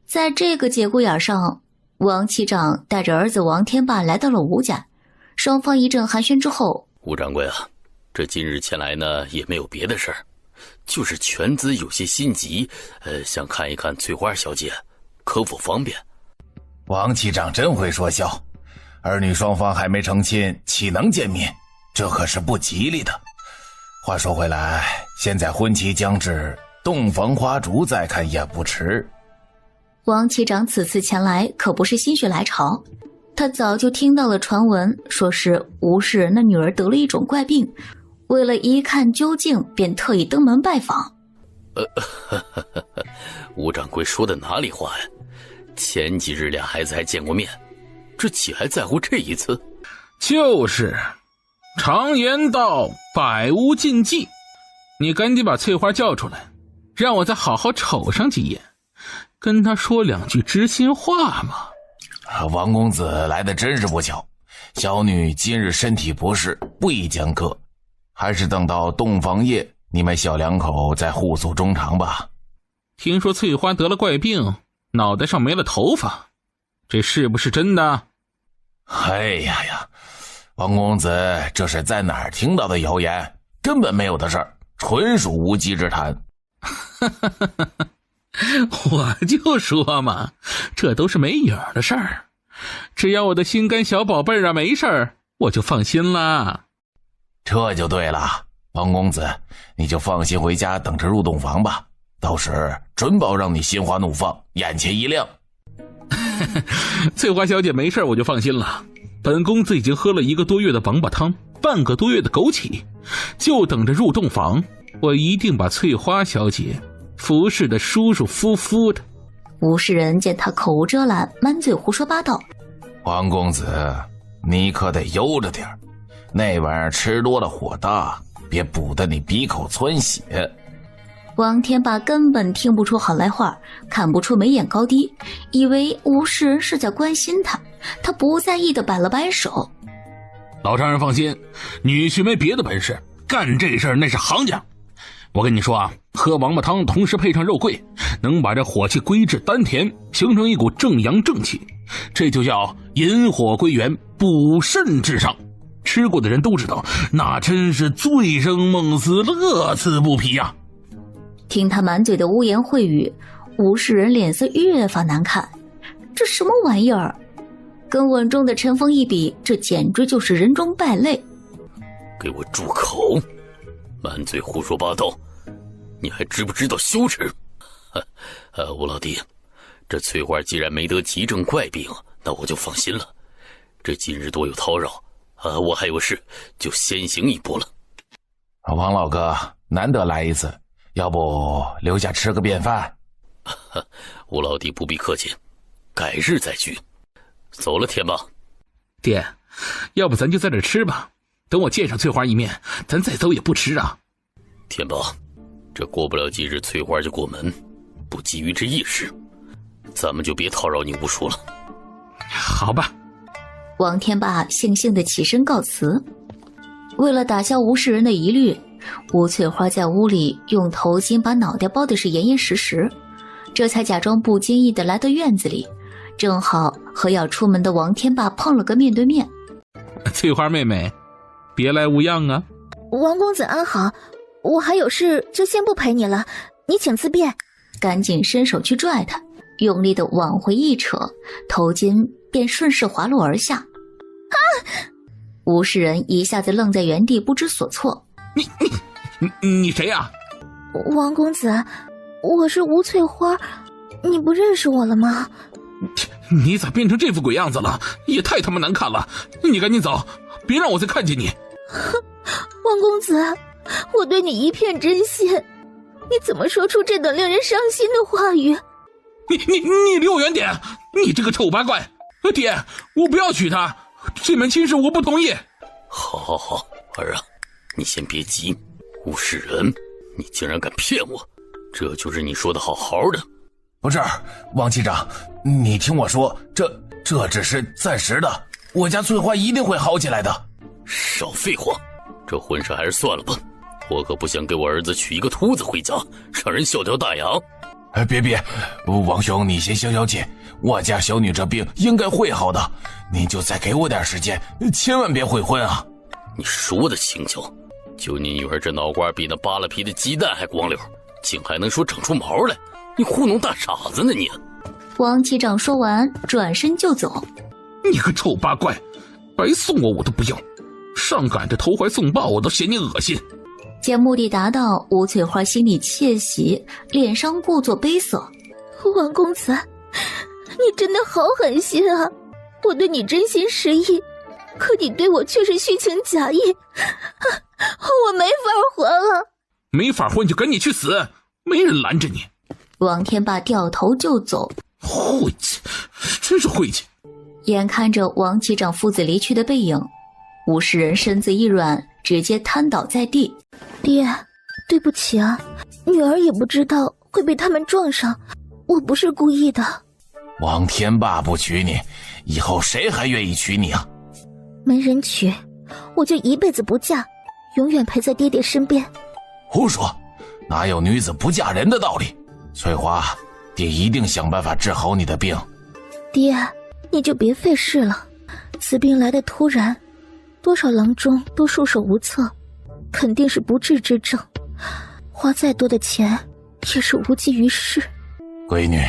在这个节骨眼上，王启长带着儿子王天霸来到了吴家，双方一阵寒暄之后，
吴掌柜啊，这今日前来呢也没有别的事儿，就是犬子有些心急，想看一看翠花小姐，可否方便？
王启长真会说笑，儿女双方还没成亲，岂能见面？这可是不吉利的。话说回来，现在婚期将至，洞房花烛再看也不迟。
王启长此次前来可不是心血来潮，他早就听到了传闻，说是吴世仁的女儿得了一种怪病，为了一看究竟，便特意登门拜访。
吴掌柜说的哪里话呀？前几日俩孩子还见过面，这岂还在乎这一次？
就是，常言道，百无禁忌。你赶紧把翠花叫出来，让我再好好瞅上几眼，跟她说两句知心话嘛。
王公子来的真是不巧，小女今日身体不适，不宜将客，还是等到洞房夜，你们小两口再互诉衷肠吧。
听说翠花得了怪病，脑袋上没了头发，这是不是真的？
哎呀，王公子这是在哪儿听到的谣言？根本没有的事儿，纯属无稽之谈。
我就说嘛，这都是没影的事儿，只要我的心肝小宝贝儿啊没事儿，我就放心啦。
这就对了，王公子，你就放心回家等着入洞房吧，到时准保让你心花怒放，眼前一亮。
翠花小姐没事我就放心了，本公子已经喝了1个多月的王八汤，半个多月的枸杞，就等着入洞房，我一定把翠花小姐服侍得舒舒服服的。
吴世仁见他口无遮拦，满嘴胡说八道。
王公子，你可得悠着点儿，那玩意儿吃多了火大，别补得你鼻口窜血。
王天霸根本听不出好赖话，看不出眉眼高低，以为吴世仁是在关心他，他不在意的摆了摆手。
老丈人放心，女婿没别的本事，干这事儿那是行家。我跟你说啊，喝王八汤同时配上肉桂，能把这火气归至丹田，形成一股正阳正气，这就叫引火归元，补肾治伤。吃过的人都知道，那真是醉生梦死，乐此不疲呀。
听他满嘴的污言秽语，吴世仁脸色越发难看。这什么玩意儿？跟稳重的陈峰一比，这简直就是人中败类。
给我住口！满嘴胡说八道，你还知不知道羞耻？吴老弟，这翠花既然没得急症怪病，那我就放心了。这今日多有叨扰，我还有事，就先行一步了。
王老哥，难得来一次，要不留下吃个便饭？
吴老弟不必客气，改日再聚。走了，天霸。
爹，要不咱就在这吃吧，等我见上翠花一面，咱再走也不迟啊。
天霸，这过不了几日翠花就过门，不急于这一时，咱们就别叨扰你无数了。
好吧。
王天霸悻悻地起身告辞。为了打消吴世仁的疑虑，吴翠花在屋里用头巾把脑袋包的是严严实实，这才假装不经意地来到院子里，正好和要出门的王天霸碰了个面对面。
翠花妹妹，别来无恙啊。
王公子安好，我还有事就先不陪你了，你请自便。
赶紧伸手去拽他，用力地往回一扯，头巾便顺势滑落而下。啊！吴世仁一下子愣在原地，不知所措。
你谁呀？
王公子，我是吴翠花，你不认识我了吗？
你咋变成这副鬼样子了？也太他妈难看了！你赶紧走，别让我再看见你。
王公子，我对你一片真心，你怎么说出这等令人伤心的话语？
你离我远点！你这个丑八怪！爹，我不要娶她，这门亲事我不同意。
好，儿啊，你先别急。吴世仁，你竟然敢骗我，这就是你说的好好的。
不是，王期长，你听我说，这只是暂时的，我家翠花一定会好起来的。
少废话，这婚事还是算了吧，我可不想给我儿子娶一个秃子回家，让人笑掉大牙。
别，王兄你先消消气，我家小女这病应该会好的，您就再给我点时间，千万别悔婚啊。
你说的轻巧，就你女儿这脑瓜比那扒了皮的鸡蛋还光溜，竟还能说长出毛来，你糊弄大傻子呢你！
王期长说完转身就走。
你个臭八怪，白送我都不要，上赶着投怀送抱我都嫌你恶心。
见目的达到，吴翠花心里窃喜，脸上故作悲涩。
王公子，你真的好狠心啊！我对你真心实意，可你对我却是虚情假意，我没法活了。
没法混就赶紧去死，没人拦着你。
王天霸掉头就走。
晦气，真是晦气。
眼看着王期长父子离去的背影，吴世仁身子一软，直接瘫倒在地。
爹，对不起啊，女儿也不知道会被他们撞上，我不是故意的。
王天霸不娶你，以后谁还愿意娶你啊？
没人娶，我就一辈子不嫁，永远陪在爹爹身边。
胡说，哪有女子不嫁人的道理？翠花，爹一定想办法治好你的病。
爹，你就别费事了，此病来得突然，多少郎中都束手无策，肯定是不治之症，花再多的钱也是无济于事。
闺女，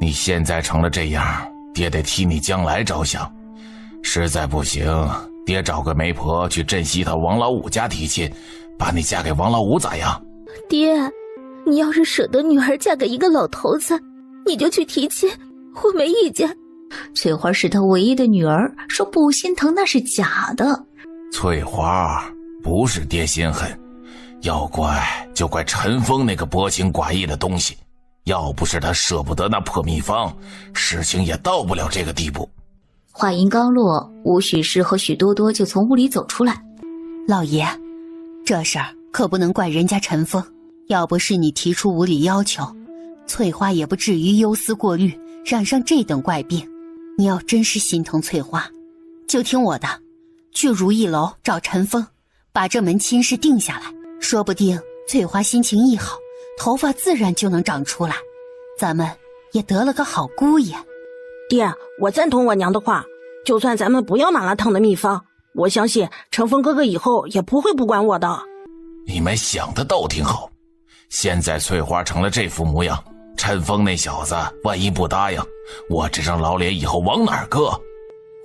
你现在成了这样，爹得替你将来着想，实在不行，爹找个媒婆去镇西头王老五家提亲，把你嫁给王老五咋样？
爹，你要是舍得女儿嫁给一个老头子，你就去提亲，我没意见。
翠花是他唯一的女儿，说不心疼那是假的。
翠花不是爹心狠，要怪就怪陈峰那个薄情寡义的东西，要不是他舍不得那破秘方，事情也到不了这个地步。
话音刚落，吴许氏和许多多就从屋里走出来。
老爷，这事儿可不能怪人家陈峰，要不是你提出无理要求，翠花也不至于忧思过虑，染上这等怪病。你要真是心疼翠花，就听我的，去如意楼找陈峰，把这门亲事定下来，说不定翠花心情一好，头发自然就能长出来，咱们也得了个好姑爷。
爹，我赞同我娘的话，就算咱们不要麻辣烫的秘方，我相信陈峰哥哥以后也不会不管我的。
你们想的倒挺好，现在翠花成了这副模样，陈峰那小子万一不答应，我这张老脸以后往哪儿搁？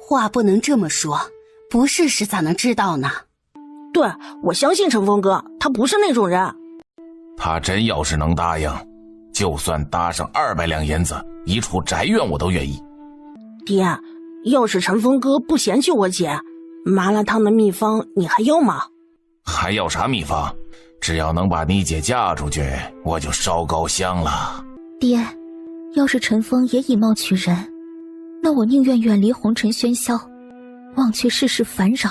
话不能这么说，不试试咋能知道呢？
对，我相信陈峰哥，他不是那种人。
他真要是能答应，就算搭上200两银子，一处宅院我都愿意。
爹，要是陈峰哥不嫌弃我姐，麻辣烫的秘方你还要吗？
还要啥秘方？只要能把你姐嫁出去，我就烧高香了。
爹，要是陈峰也以貌取人，那我宁愿远离红尘喧嚣，忘却世事烦扰。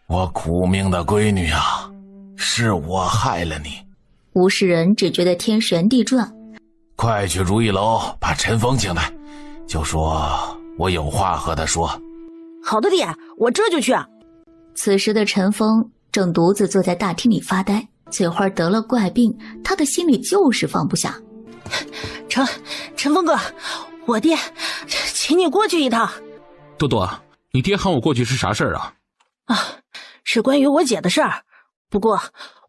我苦命的闺女啊，是我害了你。
吴世仁只觉得天旋地转。
快去如意楼把陈峰请来，就说我有话和他说。
好的，爹，我这就去。
此时的陈峰正独自坐在大厅里发呆。翠花得了怪病，他的心里就是放不下。
陈峰哥，我爹请你过去一趟。
多多，你爹喊我过去是啥事儿啊？
是关于我姐的事儿。不过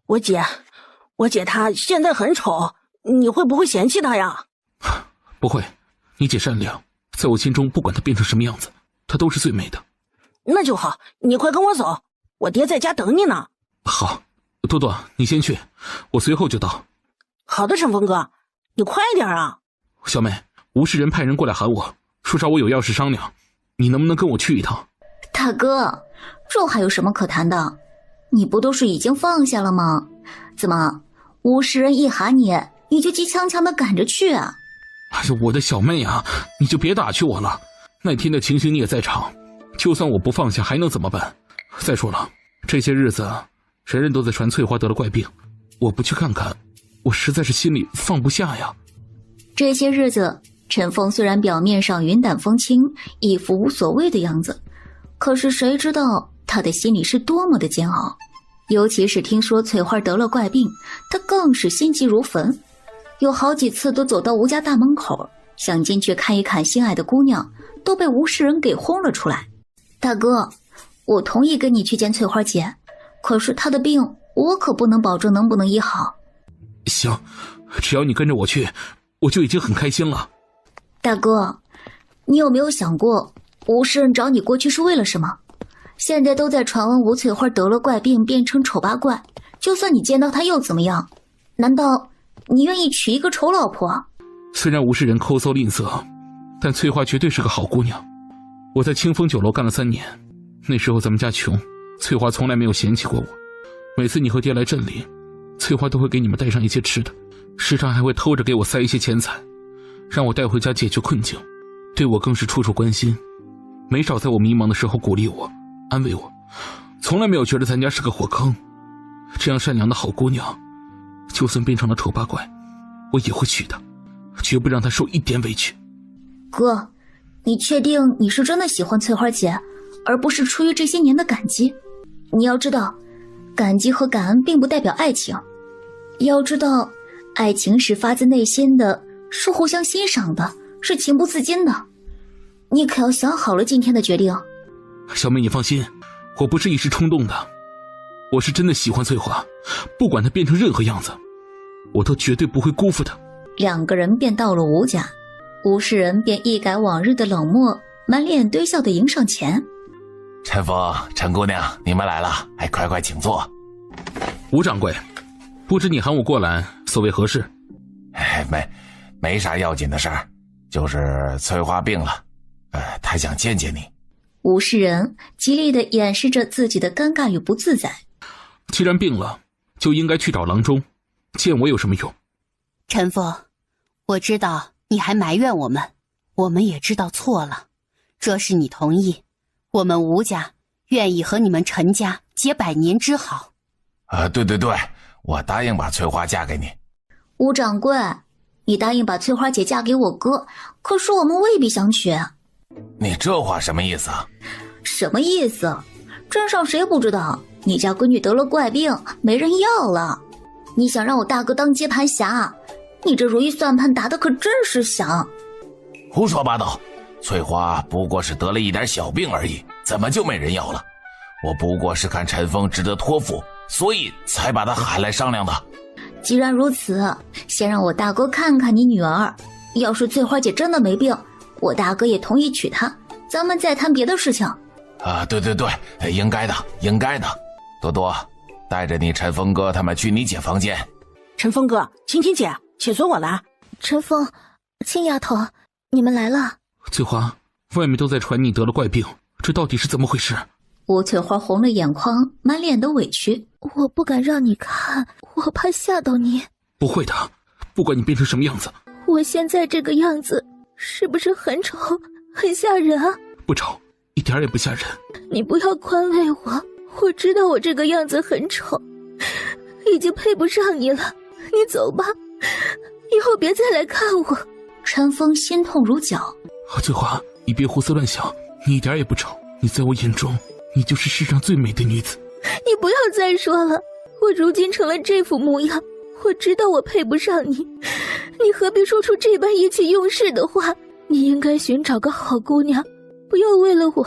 我姐她现在很丑，你会不会嫌弃她呀？
不会，你姐善良，在我心中不管她变成什么样子，她都是最美的。
那就好，你快跟我走，我爹在家等你呢。
好，多多，你先去，我随后就到。
好的，陈峰哥，你快点啊。
小妹，吴世仁派人过来喊我，说找我有要事商量，你能不能跟我去一趟？
大哥，这还有什么可谈的？你不都是已经放下了吗？怎么吴世仁一喊你，你就急枪枪的赶着去啊？
哎呀，我的小妹啊，你就别打趣我了。那天的情形你也在场，就算我不放下还能怎么办？再说了，这些日子人人都在传翠花得了怪病，我不去看看，我实在是心里放不下呀。
这些日子陈峰虽然表面上云淡风轻，一副无所谓的样子，可是谁知道他的心里是多么的煎熬。尤其是听说翠花得了怪病，他更是心急如焚，有好几次都走到吴家大门口，想进去看一看心爱的姑娘，都被吴世仁给轰了出来。大哥，我同意跟你去见翠花姐，可是她的病我可不能保证能不能医好。
行，只要你跟着我去，我就已经很开心了。
大哥，你有没有想过吴世仁找你过去是为了什么？现在都在传闻吴翠花得了怪病，变成丑八怪，就算你见到她又怎么样？难道你愿意娶一个丑老婆？
虽然吴世仁抠搜吝啬，但翠花绝对是个好姑娘。我在清风酒楼干了3年，那时候咱们家穷，翠花从来没有嫌弃过我。每次你和爹来镇里，翠花都会给你们带上一些吃的，时常还会偷着给我塞一些钱财，让我带回家解决困境，对我更是处处关心，没少在我迷茫的时候鼓励我，安慰我，从来没有觉得咱家是个火坑。这样善良的好姑娘，就算变成了丑八怪，我也会娶她，绝不让她受一点委屈。
哥，你确定你是真的喜欢翠花姐，而不是出于这些年的感激？你要知道，感激和感恩并不代表爱情，要知道爱情是发自内心的，是互相欣赏的，是情不自禁的。你可要想好了今天的决定。
小妹，你放心，我不是一时冲动的，我是真的喜欢翠花，不管她变成任何样子，我都绝对不会辜负她。
两个人便到了吴家，吴世仁便一改往日的冷漠，满脸堆笑的迎上前。
陈峰、陈姑娘，你们来了，快快请坐。
吴掌柜，不知你喊我过来所谓何事？
没啥要紧的事儿，就是翠花病了，她想见见你。
吴世仁极力地掩饰着自己的尴尬与不自在。
既然病了，就应该去找郎中，见我有什么用？
陈峰，我知道你还埋怨我们也知道错了。这是你同意，我们吴家愿意和你们陈家结百年之好。
对，我答应把翠花嫁给你。
吴掌柜，你答应把翠花姐嫁给我哥，可是我们未必想娶。
你这话什么意思啊？
什么意思？镇上谁不知道你家闺女得了怪病，没人要了？你想让我大哥当接盘侠？你这如意算盘打得可真是响。
胡说八道，翠花不过是得了一点小病而已，怎么就没人要了？我不过是看陈峰值得托付，所以才把他喊来商量的。
既然如此，先让我大哥看看你女儿，要是翠花姐真的没病，我大哥也同意娶她，咱们再谈别的事情。
对，应该的。多多，带着你陈峰哥他们去你姐房间。
陈峰哥，青青姐，且随我来。
陈峰，青丫头，你们来了。
翠花，外面都在传你得了怪病，这到底是怎么回事？
吴翠花红了眼眶，满脸的委屈。
我不敢让你看，我怕吓到你。
不会的，不管你变成什么样子。
我现在这个样子是不是很丑很吓人啊？
不丑，一点也不吓人。
你不要宽慰我，我知道我这个样子很丑，已经配不上你了。你走吧，以后别再来看我。
陈峰心痛如绞。
翠花，你别胡思乱想，你一点也不丑，你在我眼中，你就是世上最美的女子。
你不要再说了，我如今成了这副模样，我知道我配不上你，你何必说出这般意气用事的话？你应该寻找个好姑娘，不要为了我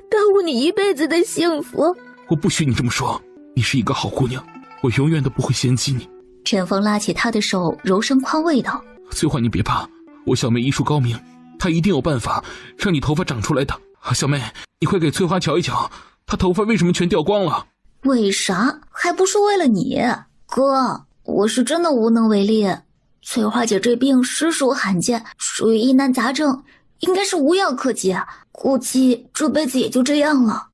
耽误你一辈子的幸福。
我不许你这么说，你是一个好姑娘，我永远都不会嫌弃你。
陈峰拉起她的手，柔声宽慰道：
翠花，你别怕，我小妹医术高明，她一定有办法让你头发长出来的。小妹，你快给翠花瞧一瞧，她头发为什么全掉光了？
为啥？还不是为了你。哥，我是真的无能为力，翠花姐这病实属罕见，属于疑难杂症，应该是无药可解，估计这辈子也就这样了。